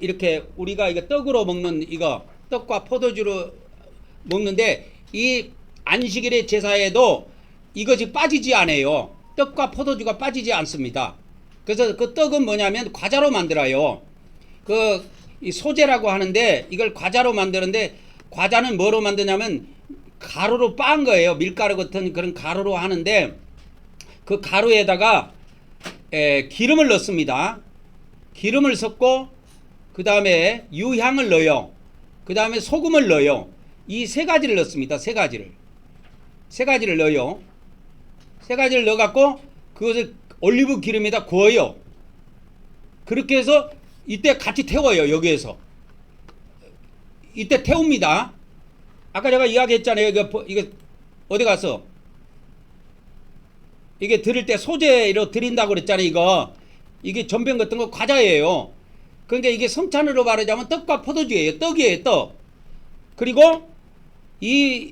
이렇게 우리가 이거 떡으로 먹는 이거 떡과 포도주로 먹는데, 이 안식일의 제사에도 이것이 빠지지 않아요. 떡과 포도주가 빠지지 않습니다. 그래서 그 떡은 뭐냐면 과자로 만들어요. 이 소제라고 하는데 이걸 과자로 만드는데, 과자는 뭐로 만드냐면 가루로 빻은 거예요. 밀가루 같은 그런 가루로 하는데, 그 가루에다가 기름을 넣습니다. 기름을 섞고 그 다음에 유향을 넣어요. 그 다음에 소금을 넣어요. 이 세 가지를 넣습니다. 세 가지를 넣어요. 세 가지를 넣어갖고 그것을 올리브 기름에다 구워요. 그렇게 해서 이때 같이 태워요. 여기에서 이때 태웁니다. 아까 제가 이야기했잖아요. 이거 어디 갔어? 이게 드릴 때 소재로 드린다고 그랬잖아요. 이게 전병 같은 거 과자예요. 그러니까 이게 성찬으로 말하자면 떡과 포도주예요. 떡이에요. 떡. 그리고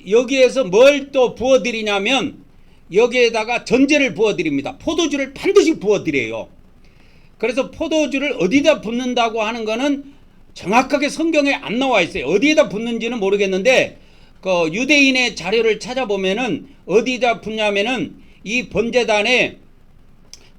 여기에서 뭘 또 부어드리냐면 여기에다가 전제를 부어드립니다. 포도주를 반드시 부어드려요. 그래서 포도주를 어디다 붓는다고 하는 거는 정확하게 성경에 안 나와 있어요. 어디에다 붓는지는 모르겠는데 그 유대인의 자료를 찾아보면은 어디다 붓냐면은 이 번제단에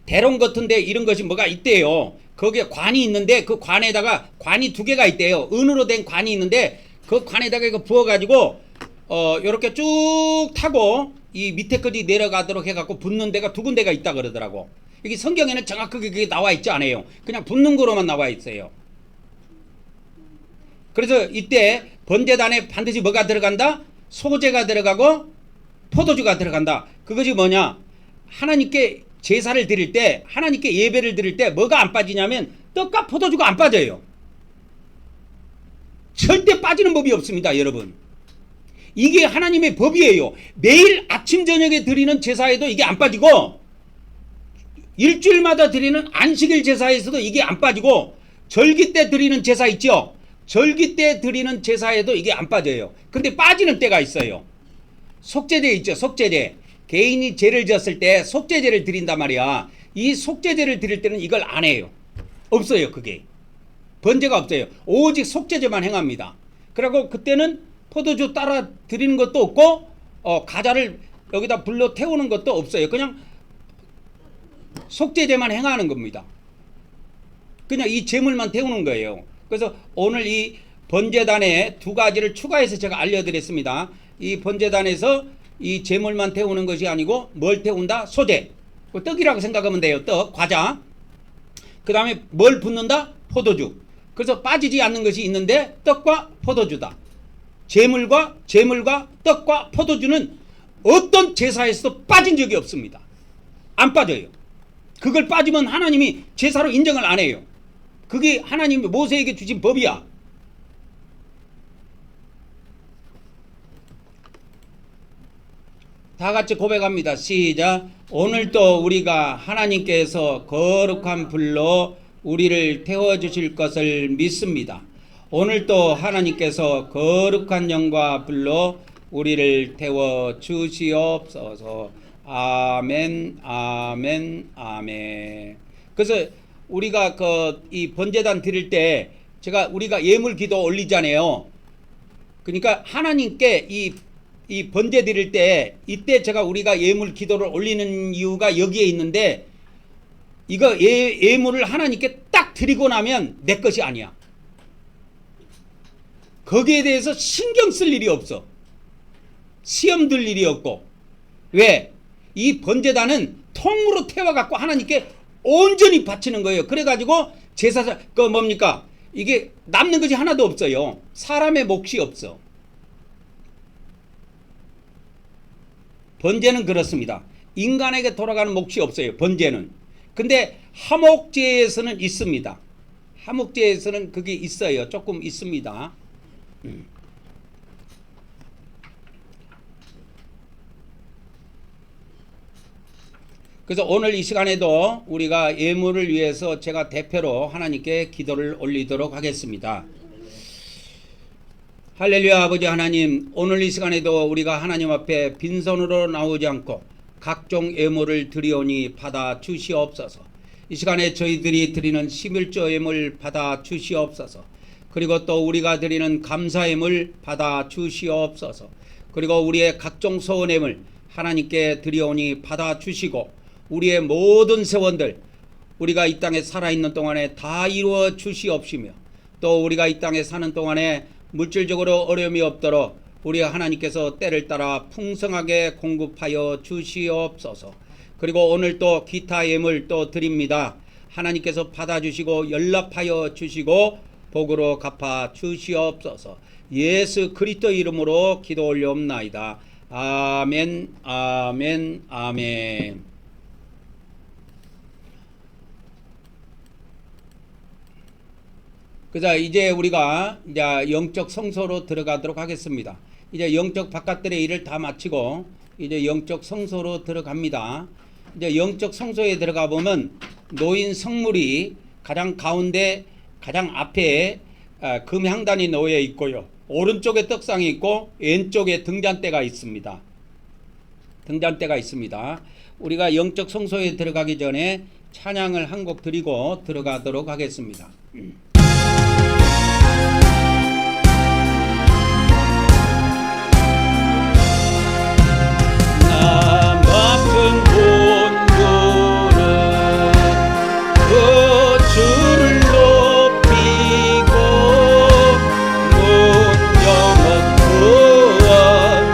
대롱 같은데 이런 것이 뭐가 있대요. 거기에 관이 있는데 그 관에다가 관이 두 개가 있대요. 은으로 된 관이 있는데 그 관에다가 이거 부어가지고 요렇게 쭉 타고 이 밑에까지 내려가도록 해갖고 붙는 데가 두 군데가 있다 그러더라고. 여기 성경에는 정확하게 그게 나와 있지 않아요. 그냥 붙는 거로만 나와 있어요. 그래서 이때 번제단에 반드시 뭐가 들어간다? 소제가 들어가고 포도주가 들어간다. 그것이 뭐냐? 하나님께 제사를 드릴 때, 하나님께 예배를 드릴 때 뭐가 안 빠지냐면 떡과 포도주가 안 빠져요. 절대 빠지는 법이 없습니다, 여러분. 이게 하나님의 법이에요. 매일 아침 저녁에 드리는 제사에도 이게 안 빠지고, 일주일마다 드리는 안식일 제사에서도 이게 안 빠지고, 절기 때 드리는 제사 있죠? 절기 때 드리는 제사에도 이게 안 빠져요. 근데 빠지는 때가 있어요. 속죄제 있죠, 속죄제. 개인이 죄를 지었을 때 속죄제를 드린단 말이야. 이 속죄제를 드릴 때는 이걸 안 해요. 없어요, 그게. 번제가 없어요. 오직 속죄제만 행합니다. 그리고 그때는 포도주 따라 드리는 것도 없고, 가자를 여기다 불러 태우는 것도 없어요. 그냥 속죄제만 행하는 겁니다. 그냥 이 제물만 태우는 거예요. 그래서 오늘 이 번제단에 두 가지를 추가해서 제가 알려드렸습니다. 이 번제단에서 이 제물만 태우는 것이 아니고 뭘 태운다? 소제. 떡이라고 생각하면 돼요. 떡, 과자. 그 다음에 뭘 붓는다? 포도주. 그래서 빠지지 않는 것이 있는데 떡과 포도주다. 제물과 떡과 포도주는 어떤 제사에서도 빠진 적이 없습니다. 안 빠져요. 그걸 빠지면 하나님이 제사로 인정을 안 해요. 그게 하나님이 모세에게 주신 법이야. 다 같이 고백합니다. 시작. 오늘도 우리가 하나님께서 거룩한 불로 우리를 태워주실 것을 믿습니다. 오늘도 하나님께서 거룩한 영과 불로 우리를 태워주시옵소서. 아멘, 아멘, 아멘. 그래서 우리가 이 번제단 드릴 때 우리가 예물 기도 올리잖아요. 그러니까 하나님께 이 번제 드릴 때 이때 우리가 예물 기도를 올리는 이유가 여기에 있는데, 이거 예물을 하나님께 딱 드리고 나면 내 것이 아니야. 거기에 대해서 신경 쓸 일이 없어. 시험 들 일이 없고. 왜? 이 번제단은 통으로 태워갖고 하나님께 온전히 바치는 거예요. 그래가지고 제사장 뭡니까? 이게 남는 것이 하나도 없어요. 사람의 몫이 없어. 번제는 그렇습니다. 인간에게 돌아가는 몫이 없어요. 번제는. 근데 화목제에서는 있습니다. 화목제에서는 그게 있어요. 조금 있습니다. 그래서 오늘 이 시간에도 우리가 예물을 위해서 제가 대표로 하나님께 기도를 올리도록 하겠습니다. 할렐루야. 아버지 하나님, 오늘 이 시간에도 우리가 하나님 앞에 빈손으로 나오지 않고 각종 예물을 드리오니 받아 주시옵소서. 이 시간에 저희들이 드리는 11조 예물 받아 주시옵소서. 그리고 또 우리가 드리는 감사 예물 받아 주시옵소서. 그리고 우리의 각종 소원 예물 하나님께 드리오니 받아 주시고, 우리의 모든 세원들 우리가 이 땅에 살아있는 동안에 다 이루어 주시옵시며, 또 우리가 이 땅에 사는 동안에 물질적으로 어려움이 없도록 우리 하나님께서 때를 따라 풍성하게 공급하여 주시옵소서. 그리고 오늘 또 기타 예물 또 드립니다. 하나님께서 받아주시고 연락하여 주시고 복으로 갚아 주시옵소서. 예수 그리스도 이름으로 기도 올려옵나이다. 아멘, 아멘, 아멘. 그래서 이제 우리가 이제 영적 성소로 들어가도록 하겠습니다. 이제 영적 바깥들의 일을 다 마치고 이제 영적 성소로 들어갑니다. 이제 영적 성소에 들어가 보면 노인 성물이 가장 가운데 가장 앞에 금향단이 놓여 있고요. 오른쪽에 떡상이 있고 왼쪽에 등잔대가 있습니다. 등잔대가 있습니다. 우리가 영적 성소에 들어가기 전에 찬양을 한 곡 드리고 들어가도록 하겠습니다. 남 아픈 본고는 그 주를 높이고 문 영원 구원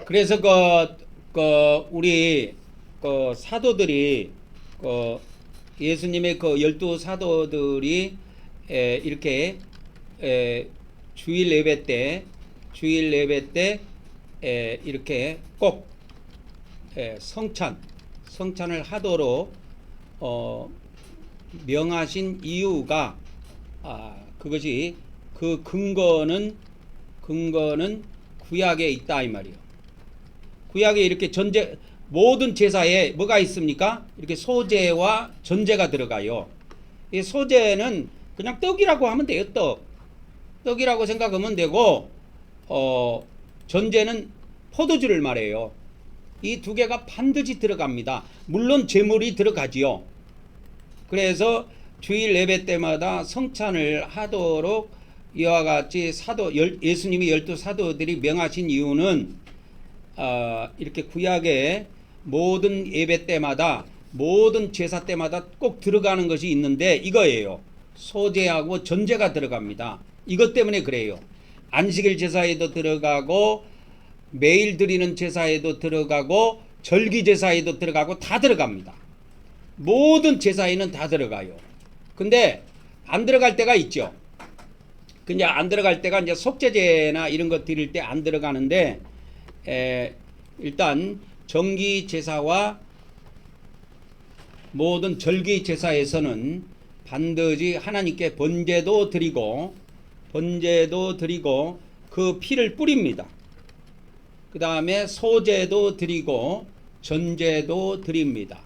그래서 우리 사도들이 예수님의 12사도들이 이렇게 주일 예배 때 이렇게 꼭 성찬을 하도록 명하신 이유가 그것이 그 근거는 구약에 있다 이 말이요. 구약에 이렇게 모든 제사에 뭐가 있습니까? 이렇게 소제와 전제가 들어가요. 이 소제는 그냥 떡이라고 하면 돼요. 떡이라고 생각하면 되고, 전제는 포도주를 말해요. 이 두 개가 반드시 들어갑니다. 물론 제물이 들어가지요. 그래서 주일 예배 때마다 성찬을 하도록 이와 같이 예수님이 12사도들이 명하신 이유는 이렇게 구약의 모든 예배 때마다 모든 제사 때마다 꼭 들어가는 것이 있는데 이거예요. 소제하고 전제가 들어갑니다. 이것 때문에 그래요. 안식일 제사에도 들어가고 매일 드리는 제사에도 들어가고 절기 제사에도 들어가고 다 들어갑니다. 모든 제사에는 다 들어가요. 근데 안 들어갈 때가 있죠. 근데 안 들어갈 때가 이제 속죄제나 이런 거 드릴 때 안 들어가는데 일단 정기 제사와 모든 절기 제사에서는 반드시 하나님께 번제도 드리고 그 피를 뿌립니다. 그 다음에 소제도 드리고 전제도 드립니다.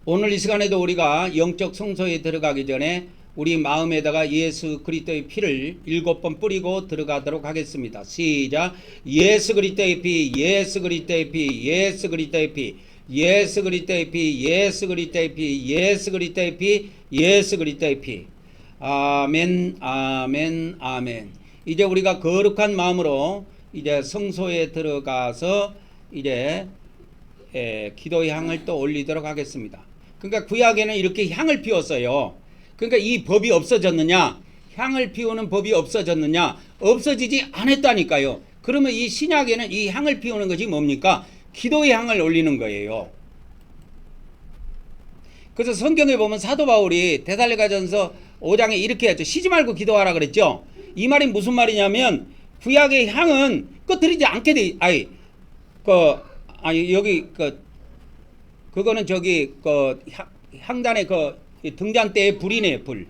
오늘 이 시간에도 우리가 영적 성소에 들어가기 전에 우리 마음에다가 예수 그리스도의 피를 7번 뿌리고 들어가도록 하겠습니다. 시작. 예수 그리스도의 피, 예수 그리스도의 피, 예수 그리스도의 피, 예수 그리스도의 피, 예수 그리스도의 피, 예수 그리스도의 피, 예수 그리스도의 피. 아멘, 아멘, 아멘. 이제 우리가 거룩한 마음으로 이제 성소에 들어가서 이제 기도의 향을 또 올리도록 하겠습니다. 그러니까 구약에는 이렇게 향을 피웠어요. 그러니까 이 법이 없어졌느냐? 향을 피우는 법이 없어졌느냐? 없어지지 않았다니까요. 그러면 이 신약에는 이 향을 피우는 것이 뭡니까? 기도의 향을 올리는 거예요. 그래서 성경에 보면 사도 바울이 데살로니가전서 5장에 이렇게 했죠. 쉬지 말고 기도하라 그랬죠. 이 말이 무슨 말이냐면 구약의 향은 꺼뜨리지 않게 돼. 그거는 저기 향단의 등잔대의 불이네, 불.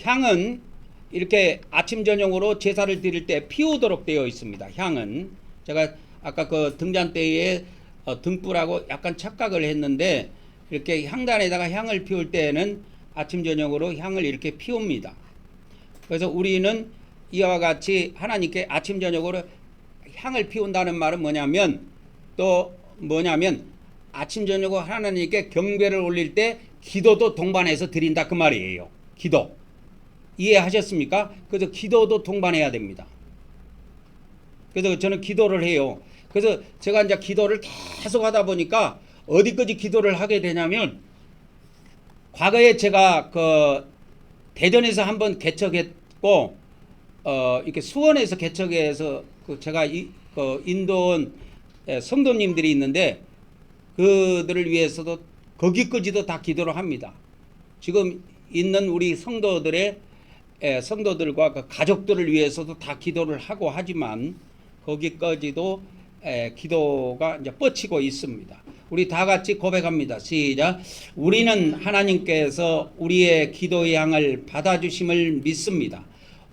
향은 이렇게 아침 저녁으로 제사를 드릴 때 피우도록 되어 있습니다. 향은 제가 아까 그 등잔대에 등불하고 약간 착각을 했는데 이렇게 향단에다가 향을 피울 때에는 아침 저녁으로 향을 이렇게 피웁니다. 그래서 우리는 이와 같이 하나님께 아침 저녁으로 향을 피운다는 말은 뭐냐면 아침 저녁으로 하나님께 경배를 올릴 때 기도도 동반해서 드린다 그 말이에요. 기도. 이해하셨습니까? 그래서 기도도 동반해야 됩니다. 그래서 저는 기도를 해요. 그래서 제가 이제 기도를 계속 하다 보니까 어디까지 기도를 하게 되냐면 과거에 제가 대전에서 한번 개척했고 이렇게 수원에서 개척해서 제가 인도원 성도님들이 있는데 그들을 위해서도 거기까지도 다 기도를 합니다. 지금 있는 우리 성도들과 그 가족들을 위해서도 다 기도를 하고 하지만 거기까지도 기도가 이제 뻗치고 있습니다. 우리 다 같이 고백합니다. 시작. 우리는 하나님께서 우리의 기도의 향을 받아주심을 믿습니다.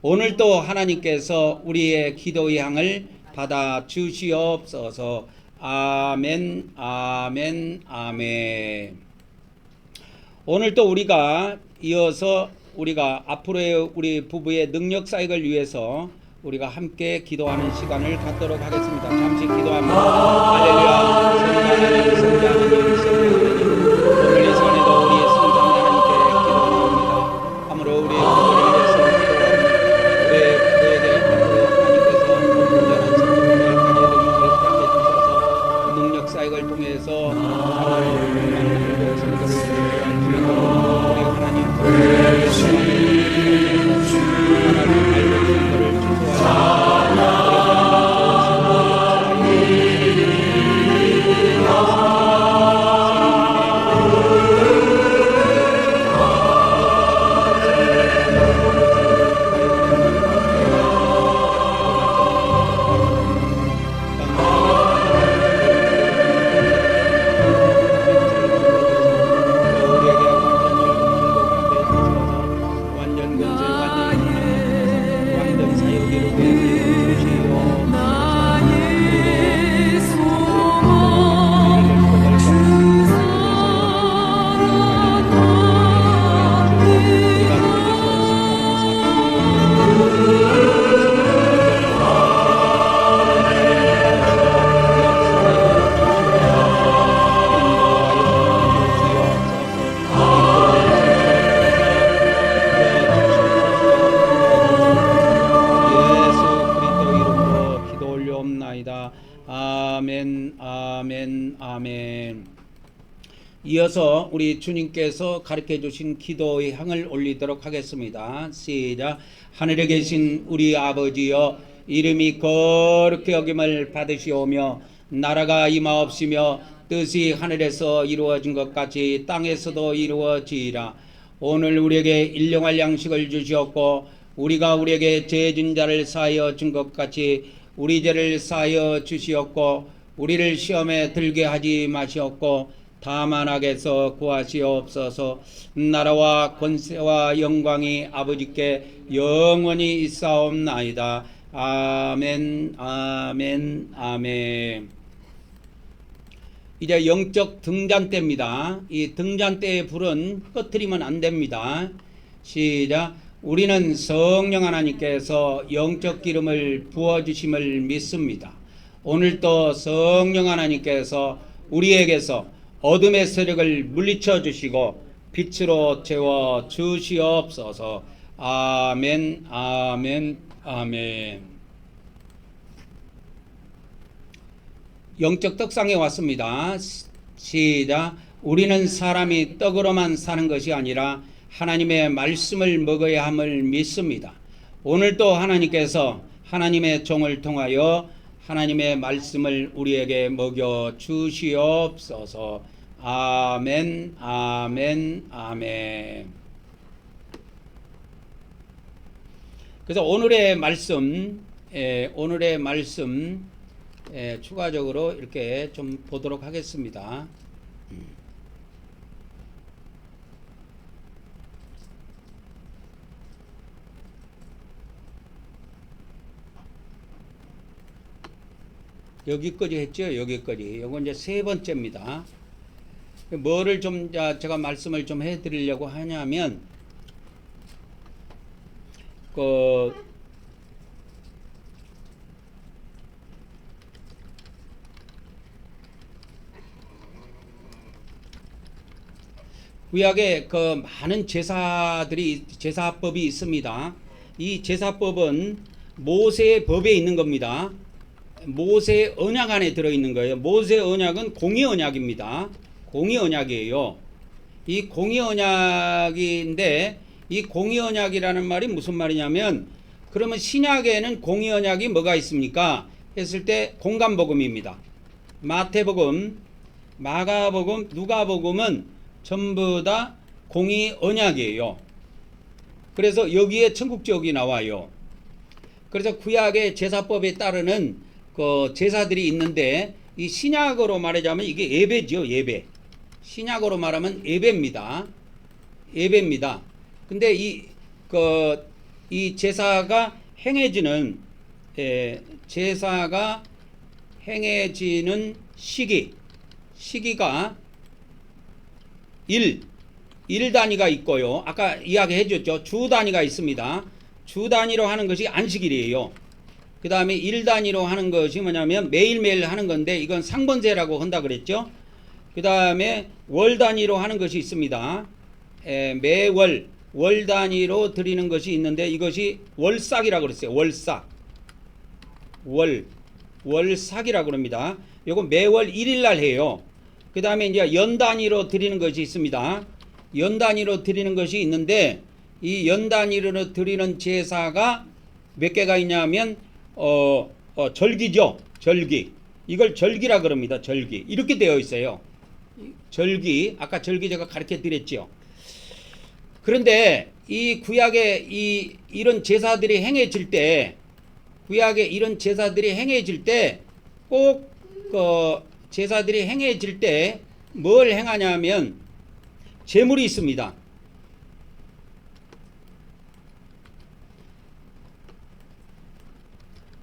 오늘도 하나님께서 우리의 기도의 향을 받아주시옵소서. 아멘, 아멘, 아멘. 오늘 또 우리가 이어서 우리가 앞으로의 우리 부부의 능력 사역을 위해서 우리가 함께 기도하는 시간을 갖도록 하겠습니다. 잠시 기도합니다. 할렐루야. 성자 하나님, 오늘 이 시간에도 우리의 성자 하나님께 기도합니다. 아무로 우리의 부부를 위해서 기도합니다. 우리의 부부에게 앞으로 하나님께서 온전한 성도를 가지는 능력을 허락해 주셔서 능력 사역을 통해서 하나님의 성도를 주시옵소서. 우리 하나님 하나님 알고 성도를 기도하옵소서. 하옵나이다. 아멘, 아멘, 아멘. 이어서 우리 주님께서 가르쳐 주신 기도의 향을 올리도록 하겠습니다. 시작. 하늘에 계신 우리 아버지여, 이름이 거룩히 여김을 받으시오며 나라가 임하옵시며 뜻이 하늘에서 이루어진 것 같이 땅에서도 이루어지이라. 오늘 우리에게 일용할 양식을 주시옵고 우리가 우리에게 죄진 자를 사하여 준 것 같이 우리 죄를 사하여 주시옵고 우리를 시험에 들게 하지 마시옵고 다만 악에서 구하시옵소서. 나라와 권세와 영광이 아버지께 영원히 있사옵나이다. 아멘, 아멘, 아멘. 이제 영적 등잔대입니다. 이 등잔대의 불은 꺼트리면 안 됩니다. 시작. 우리는 성령 하나님께서 영적 기름을 부어주심을 믿습니다. 오늘도 성령 하나님께서 우리에게서 어둠의 세력을 물리쳐 주시고 빛으로 채워 주시옵소서. 아멘, 아멘, 아멘. 영적 떡상에 왔습니다. 시작. 우리는 사람이 떡으로만 사는 것이 아니라 하나님의 말씀을 먹어야 함을 믿습니다. 오늘도 하나님께서 하나님의 종을 통하여 하나님의 말씀을 우리에게 먹여 주시옵소서. 아멘, 아멘, 아멘. 그래서 오늘의 말씀 추가적으로 이렇게 좀 보도록 하겠습니다. 여기까지 했죠. 여기까지. 이건 이제 세 번째입니다. 뭐를 좀 제가 말씀을 좀 해드리려고 하냐면 구약에 많은 제사법이 있습니다. 이 제사법은 모세의 법에 있는 겁니다. 모세의 언약 안에 들어있는 거예요. 모세의 언약은 공의 언약입니다. 공의 언약이에요. 이 공의 언약인데 이 공의 언약이라는 말이 무슨 말이냐면 그러면 신약에는 공의 언약이 뭐가 있습니까? 했을 때 공간복음입니다. 마태복음, 마가복음, 누가복음은 전부 다 공의 언약이에요. 그래서 여기에 천국 지옥이 나와요. 그래서 구약의 제사법에 따르는 제사들이 있는데 이 신약으로 말하자면 이게 예배죠. 예배. 신약으로 말하면 예배입니다. 예배입니다. 근데 이 제사가 행해지는 시기가 일 단위가 있고요. 아까 이야기해 줬죠. 주 단위가 있습니다. 주 단위로 하는 것이 안식일이에요. 그 다음에 일 단위로 하는 것이 뭐냐면 매일매일 하는 건데 이건 상번제라고 한다 그랬죠. 그 다음에 월 단위로 하는 것이 있습니다. 매월 월 단위로 드리는 것이 있는데 이것이 월삭이라고 그랬어요. 월삭. 월삭이라고 그럽니다. 요거 매월 1일 날 해요. 그 다음에 이제 연 단위로 드리는 것이 있습니다. 연 단위로 드리는 것이 있는데 이 연 단위로 드리는 제사가 몇 개가 있냐면 절기죠. 절기. 이걸 절기라 그럽니다. 절기. 이렇게 되어 있어요. 절기. 아까 절기 제가 가르쳐 드렸죠. 그런데 이 구약의 이런 제사들이 행해질 때 꼭 제사들이 행해질 때 뭘 행하냐면 제물이 있습니다.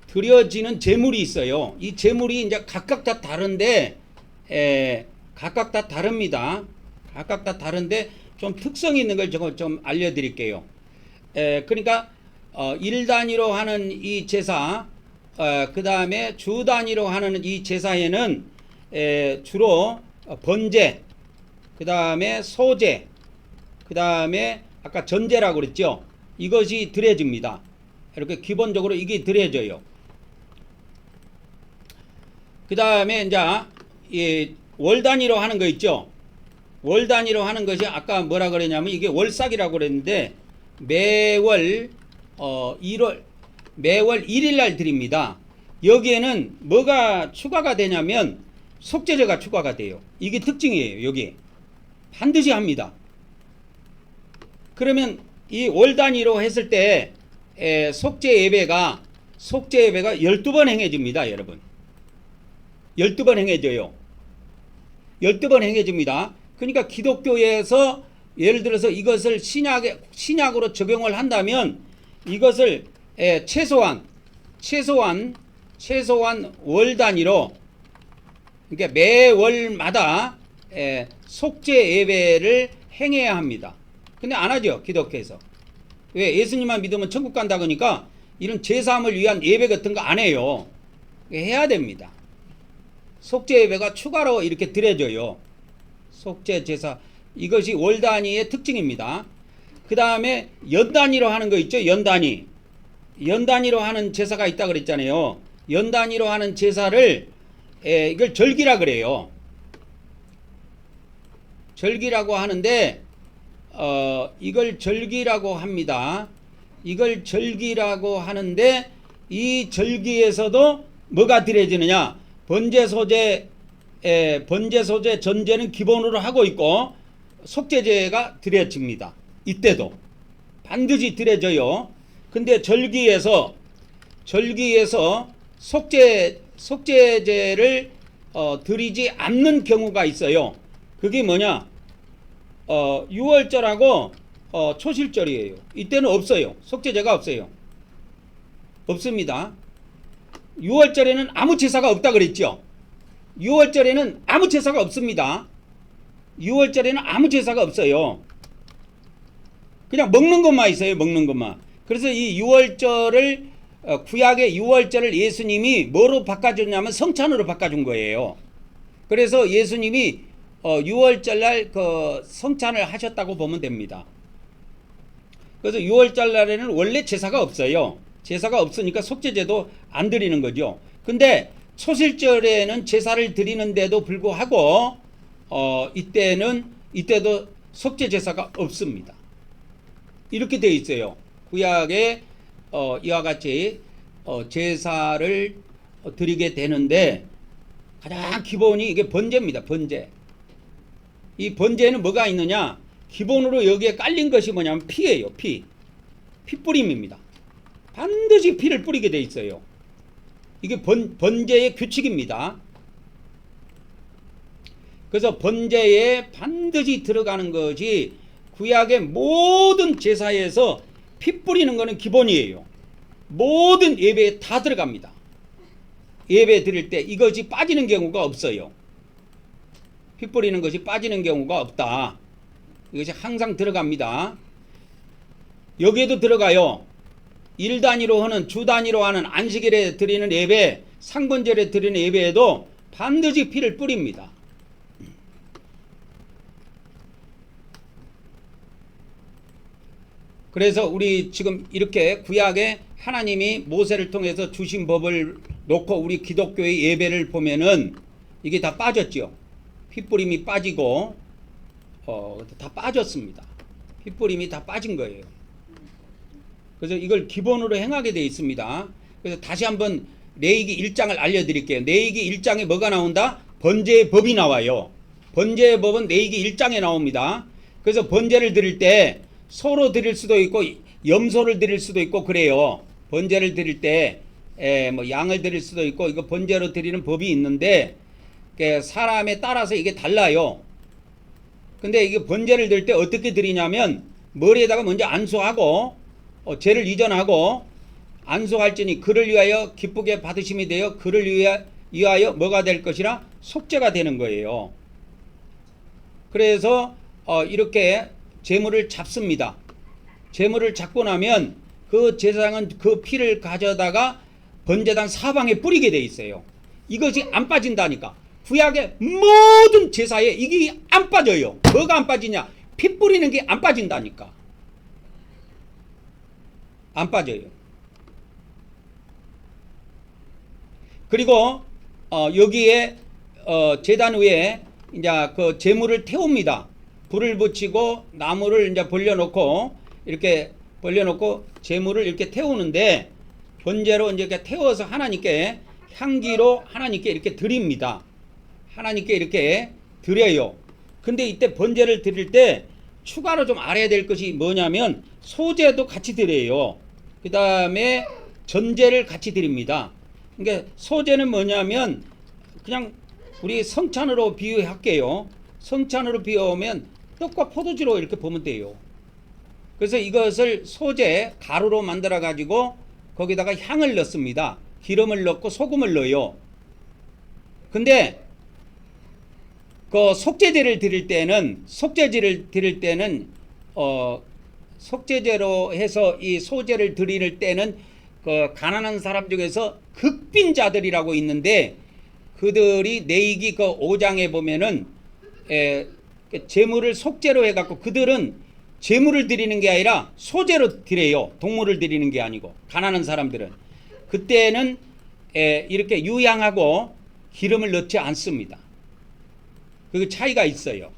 드려지는 제물이 있어요. 이 제물이 이제 각각 다 다른데 각각 다 다릅니다. 각각 다 다른데 좀 특성이 있는 걸 제가 좀 알려드릴게요. 그러니까 일 단위로 하는 이 제사, 그 다음에 주 단위로 하는 이 제사에는 주로 번제, 그 다음에 소제, 그 다음에 아까 전제라고 그랬죠. 이것이 드려집니다. 이렇게 기본적으로 이게 드려져요. 그 다음에 이제 이 월 단위로 하는 거 있죠. 월 단위로 하는 것이 아까 뭐라 그랬냐면 이게 월삭이라고 그랬는데 매월 1월 매월 1일 날 드립니다. 여기에는 뭐가 추가가 되냐면 속죄제가 추가가 돼요. 이게 특징이에요. 여기 반드시 합니다. 그러면 이 월 단위로 했을 때 속죄 예배가 12번 행해집니다. 여러분 12번 행해져요. 12번 행해집니다. 그러니까 기독교에서 예를 들어서 이것을 신약으로 적용을 한다면 이것을 최소한 월 단위로 그러니까 매월마다 속죄 예배를 행해야 합니다. 근데 안 하죠. 기독교에서. 왜? 예수님만 믿으면 천국 간다 그러니까 이런 제사함을 위한 예배 같은 거 안 해요. 해야 됩니다. 속죄 예배가 추가로 이렇게 드려져요. 속죄 제사. 이것이 월 단위의 특징입니다. 그 다음에 연 단위로 하는 거 있죠. 연 단위. 연 단위로 하는 제사가 있다 그랬잖아요. 연 단위로 하는 제사를 이걸 절기라 그래요. 절기라고 하는데 이걸 절기라고 합니다. 이걸 절기라고 하는데 이 절기에서도 뭐가 드려지느냐? 번제 소제 전제는 기본으로 하고 있고 속죄제가 드려집니다. 이때도 반드시 드려져요. 근데 절기에서 속죄제를 드리지 않는 경우가 있어요. 그게 뭐냐? 6월절하고 초실절이에요. 이때는 없어요. 속죄제가 없어요. 없습니다. 6월절에는 아무 제사가 없다 그랬죠. 6월절에는 아무 제사가 없습니다. 6월절에는 아무 제사가 없어요. 그냥 먹는 것만 있어요. 먹는 것만. 그래서 이 6월절을 구약의 6월절을 예수님이 뭐로 바꿔줬냐면 성찬으로 바꿔준 거예요. 그래서 예수님이 6월절날 그 성찬을 하셨다고 보면 됩니다. 그래서 6월절날에는 원래 제사가 없어요. 제사가 없으니까 속죄제도 안 드리는 거죠. 근데 초실절에는 제사를 드리는데도 불구하고 이때도 속죄 제사가 없습니다. 이렇게 되어 있어요. 구약에 이와 같이 제사를 드리게 되는데 가장 기본이 이게 번제입니다. 번제. 이 번제는 뭐가 있느냐? 기본으로 여기에 깔린 것이 뭐냐면 피예요. 피 뿌림입니다. 반드시 피를 뿌리게 돼 있어요. 이게 번제의 규칙입니다. 그래서 번제에 반드시 들어가는 것이 구약의 모든 제사에서 피 뿌리는 것은 기본이에요. 모든 예배에 다 들어갑니다. 예배 드릴 때 이것이 빠지는 경우가 없어요. 피 뿌리는 것이 빠지는 경우가 없다. 이것이 항상 들어갑니다. 여기에도 들어가요. 일 단위로 하는 주 단위로 하는 안식일에 드리는 예배, 상번절에 드리는 예배에도 반드시 피를 뿌립니다. 그래서 우리 지금 이렇게 구약에 하나님이 모세를 통해서 주신 법을 놓고 우리 기독교의 예배를 보면은 이게 다 빠졌죠. 핏뿌림이 빠지고 다 빠졌습니다. 핏뿌림이 다 빠진 거예요. 그래서 이걸 기본으로 행하게 되어 있습니다. 그래서 다시 한번 레위기 1장을 알려드릴게요. 레위기 1장에 뭐가 나온다? 번제의 법이 나와요. 번제의 법은 레위기 1장에 나옵니다. 그래서 번제를 드릴 때 소로 드릴 수도 있고 염소를 드릴 수도 있고 그래요. 번제를 드릴 때 뭐 양을 드릴 수도 있고 이거 번제로 드리는 법이 있는데 사람에 따라서 이게 달라요. 근데 이게 번제를 드릴 때 어떻게 드리냐면 머리에다가 먼저 안수하고 죄를 이전하고 안수할지니 그를 위하여 기쁘게 받으심이 되어 그를 위하여 뭐가 될 것이라 속죄가 되는 거예요. 그래서 이렇게 제물을 잡습니다. 제물을 잡고 나면 그 제사장은 그 피를 가져다가 번제단 사방에 뿌리게 돼 있어요. 이것이 안 빠진다니까. 구약의 모든 제사에 이게 안 빠져요. 뭐가 안 빠지냐? 피 뿌리는 게 안 빠진다니까. 안 빠져요. 그리고 여기에 제단 위에 이제 그 재물을 태웁니다. 불을 붙이고 나무를 이제 벌려놓고 이렇게 벌려놓고 재물을 이렇게 태우는데 번제로 이제 이렇게 태워서 하나님께 향기로 하나님께 이렇게 드립니다. 하나님께 이렇게 드려요. 근데 이때 번제를 드릴 때 추가로 좀 알아야 될 것이 뭐냐면 소제도 같이 드려요. 그 다음에 전제를 같이 드립니다. 그러니까 소제는 뭐냐면 그냥 우리 성찬으로 비유할게요. 성찬으로 비유하면 떡과 포도주로 이렇게 보면 돼요. 그래서 이것을 소제 가루로 만들어 가지고 거기다가 향을 넣습니다. 기름을 넣고 소금을 넣어요. 근데 그 속죄제를 드릴 때는 속죄제로 해서 이 소제를 드릴 때는 그 가난한 사람 중에서 극빈자들이라고 있는데 그들이 레위기 그 5장에 보면은 제물을 속죄로 해갖고 그들은 제물을 드리는 게 아니라 소제로 드려요. 동물을 드리는 게 아니고 가난한 사람들은 그때는 이렇게 유향하고 기름을 넣지 않습니다. 그 차이가 있어요.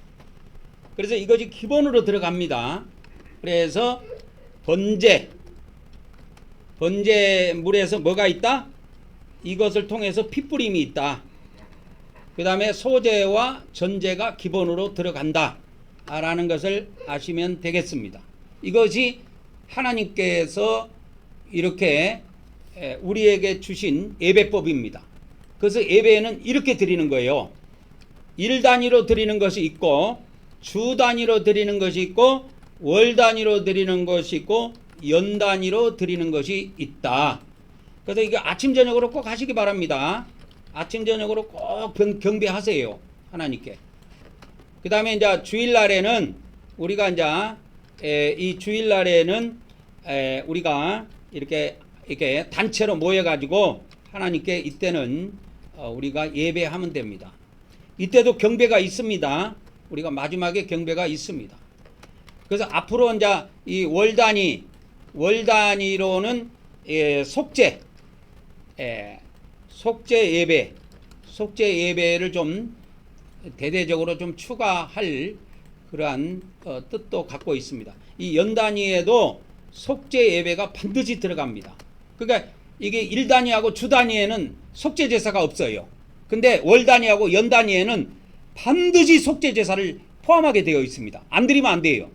그래서 이것이 기본으로 들어갑니다. 그래서 번제물에서 뭐가 있다? 이것을 통해서 핏부림이 있다. 그 다음에 소제와 전제가 기본으로 들어간다 라는 것을 아시면 되겠습니다. 이것이 하나님께서 이렇게 우리에게 주신 예배법입니다. 그래서 예배는 이렇게 드리는 거예요. 일 단위로 드리는 것이 있고 주 단위로 드리는 것이 있고 월 단위로 드리는 것이 있고 연 단위로 드리는 것이 있다. 그래서 이게 아침 저녁으로 꼭 하시기 바랍니다. 아침 저녁으로 꼭 경배하세요. 하나님께. 그 다음에 이제 주일날에는 우리가 이제 이 주일날에는 우리가 이렇게 단체로 모여가지고 하나님께 이때는 우리가 예배하면 됩니다. 이때도 경배가 있습니다. 우리가 마지막에 경배가 있습니다. 그래서 앞으로 이제 이 월 단위로는 속죄 예배를 좀 대대적으로 좀 추가할 그러한 뜻도 갖고 있습니다. 이 연 단위에도 속죄 예배가 반드시 들어갑니다. 그러니까 이게 일 단위하고 주 단위에는 속죄 제사가 없어요. 근데 월 단위하고 연 단위에는 반드시 속죄 제사를 포함하게 되어 있습니다. 안 드리면 안 돼요.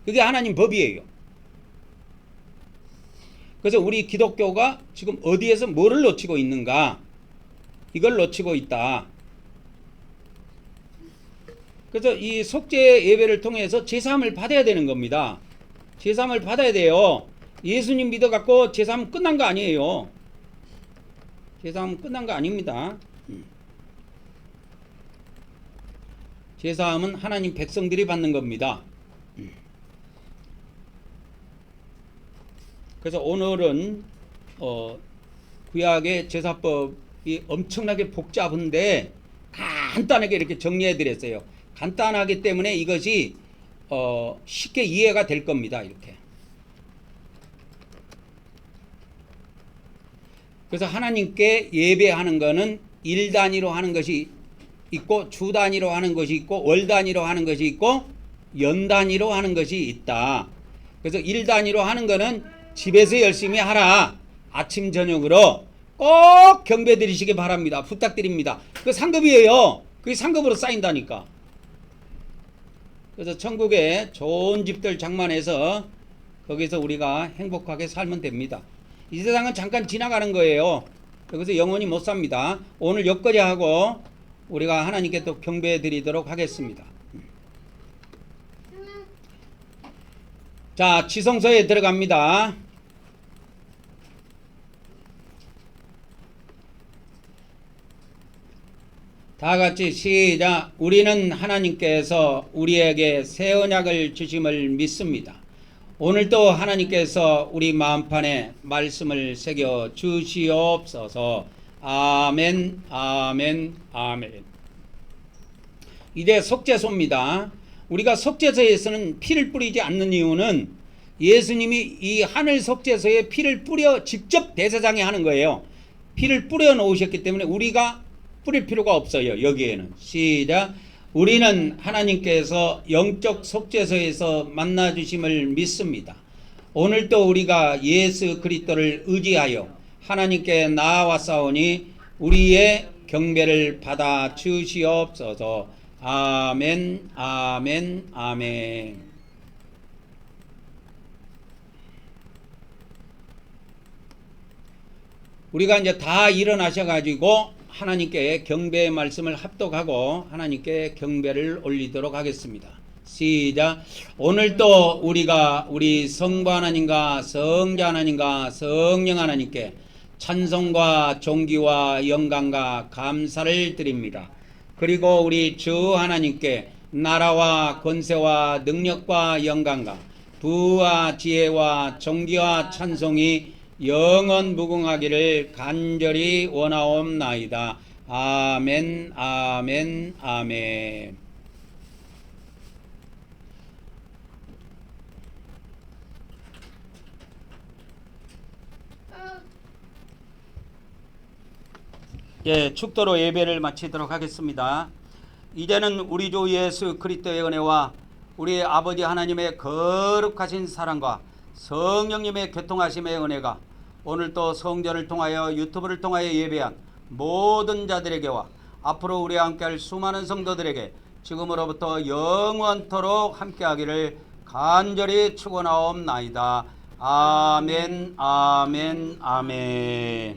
그게 하나님 법이에요. 그래서 우리 기독교가 지금 어디에서 뭐를 놓치고 있는가? 이걸 놓치고 있다. 그래서 이 속죄 예배를 통해서 제사함을 받아야 되는 겁니다. 제사함을 받아야 돼요. 예수님 믿어갖고 제사함 끝난 거 아니에요. 제사함 끝난 거 아닙니다. 제사함은 하나님 백성들이 받는 겁니다. 그래서 오늘은 구약의 제사법이 엄청나게 복잡한데 간단하게 이렇게 정리해 드렸어요. 간단하기 때문에 이것이 쉽게 이해가 될 겁니다. 이렇게. 그래서 하나님께 예배하는 거는 일 단위로 하는 것이 있고 주 단위로 하는 것이 있고 월 단위로 하는 것이 있고 연 단위로 하는 것이 있다. 그래서 일 단위로 하는 거는 집에서 열심히 하라. 아침 저녁으로 꼭 경배 드리시기 바랍니다. 부탁드립니다. 그 상급이에요. 그게 상급으로 쌓인다니까. 그래서 천국에 좋은 집들 장만해서 거기서 우리가 행복하게 살면 됩니다. 이 세상은 잠깐 지나가는 거예요. 여기서 영원히 못 삽니다. 오늘 여기까지 하고 우리가 하나님께 또 경배해 드리도록 하겠습니다. 자, 지성서에 들어갑니다. 다 같이 시작. 우리는 하나님께서 우리에게 새 언약을 주심을 믿습니다. 오늘도 하나님께서 우리 마음판에 말씀을 새겨 주시옵소서. 아멘, 아멘, 아멘. 이제 속죄소입니다. 우리가 속죄소에서는 피를 뿌리지 않는 이유는 예수님이 이 하늘 속죄소에 피를 뿌려 직접 대제사장이 하는 거예요. 피를 뿌려 놓으셨기 때문에 우리가 뿌릴 필요가 없어요. 여기에는. 시작. 우리는 하나님께서 영적 속죄소에서 만나 주심을 믿습니다. 오늘도 우리가 예수 그리스도를 의지하여 하나님께 나아왔사오니 우리의 경배를 받아 주시옵소서. 아멘, 아멘, 아멘. 우리가 이제 다 일어나셔가지고 하나님께 경배의 말씀을 합독하고 하나님께 경배를 올리도록 하겠습니다. 시작. 오늘도 우리가 우리 성부 하나님과 성자 하나님과 성령 하나님께 찬송과 존귀와 영광과 감사를 드립니다. 그리고 우리 주 하나님께 나라와 권세와 능력과 영광과 부와 지혜와 존귀와 찬송이 영원 무궁하기를 간절히 원하옵나이다. 아멘, 아멘, 아멘. 예, 축도로 예배를 마치도록 하겠습니다. 이제는 우리 주 예수 그리스도의 은혜와 우리 아버지 하나님의 거룩하신 사랑과 성령님의 교통하심의 은혜가 오늘도 성전을 통하여 유튜브를 통하여 예배한 모든 자들에게와 앞으로 우리와 함께할 수많은 성도들에게 지금으로부터 영원토록 함께하기를 간절히 축원하옵나이다. 아멘, 아멘, 아멘.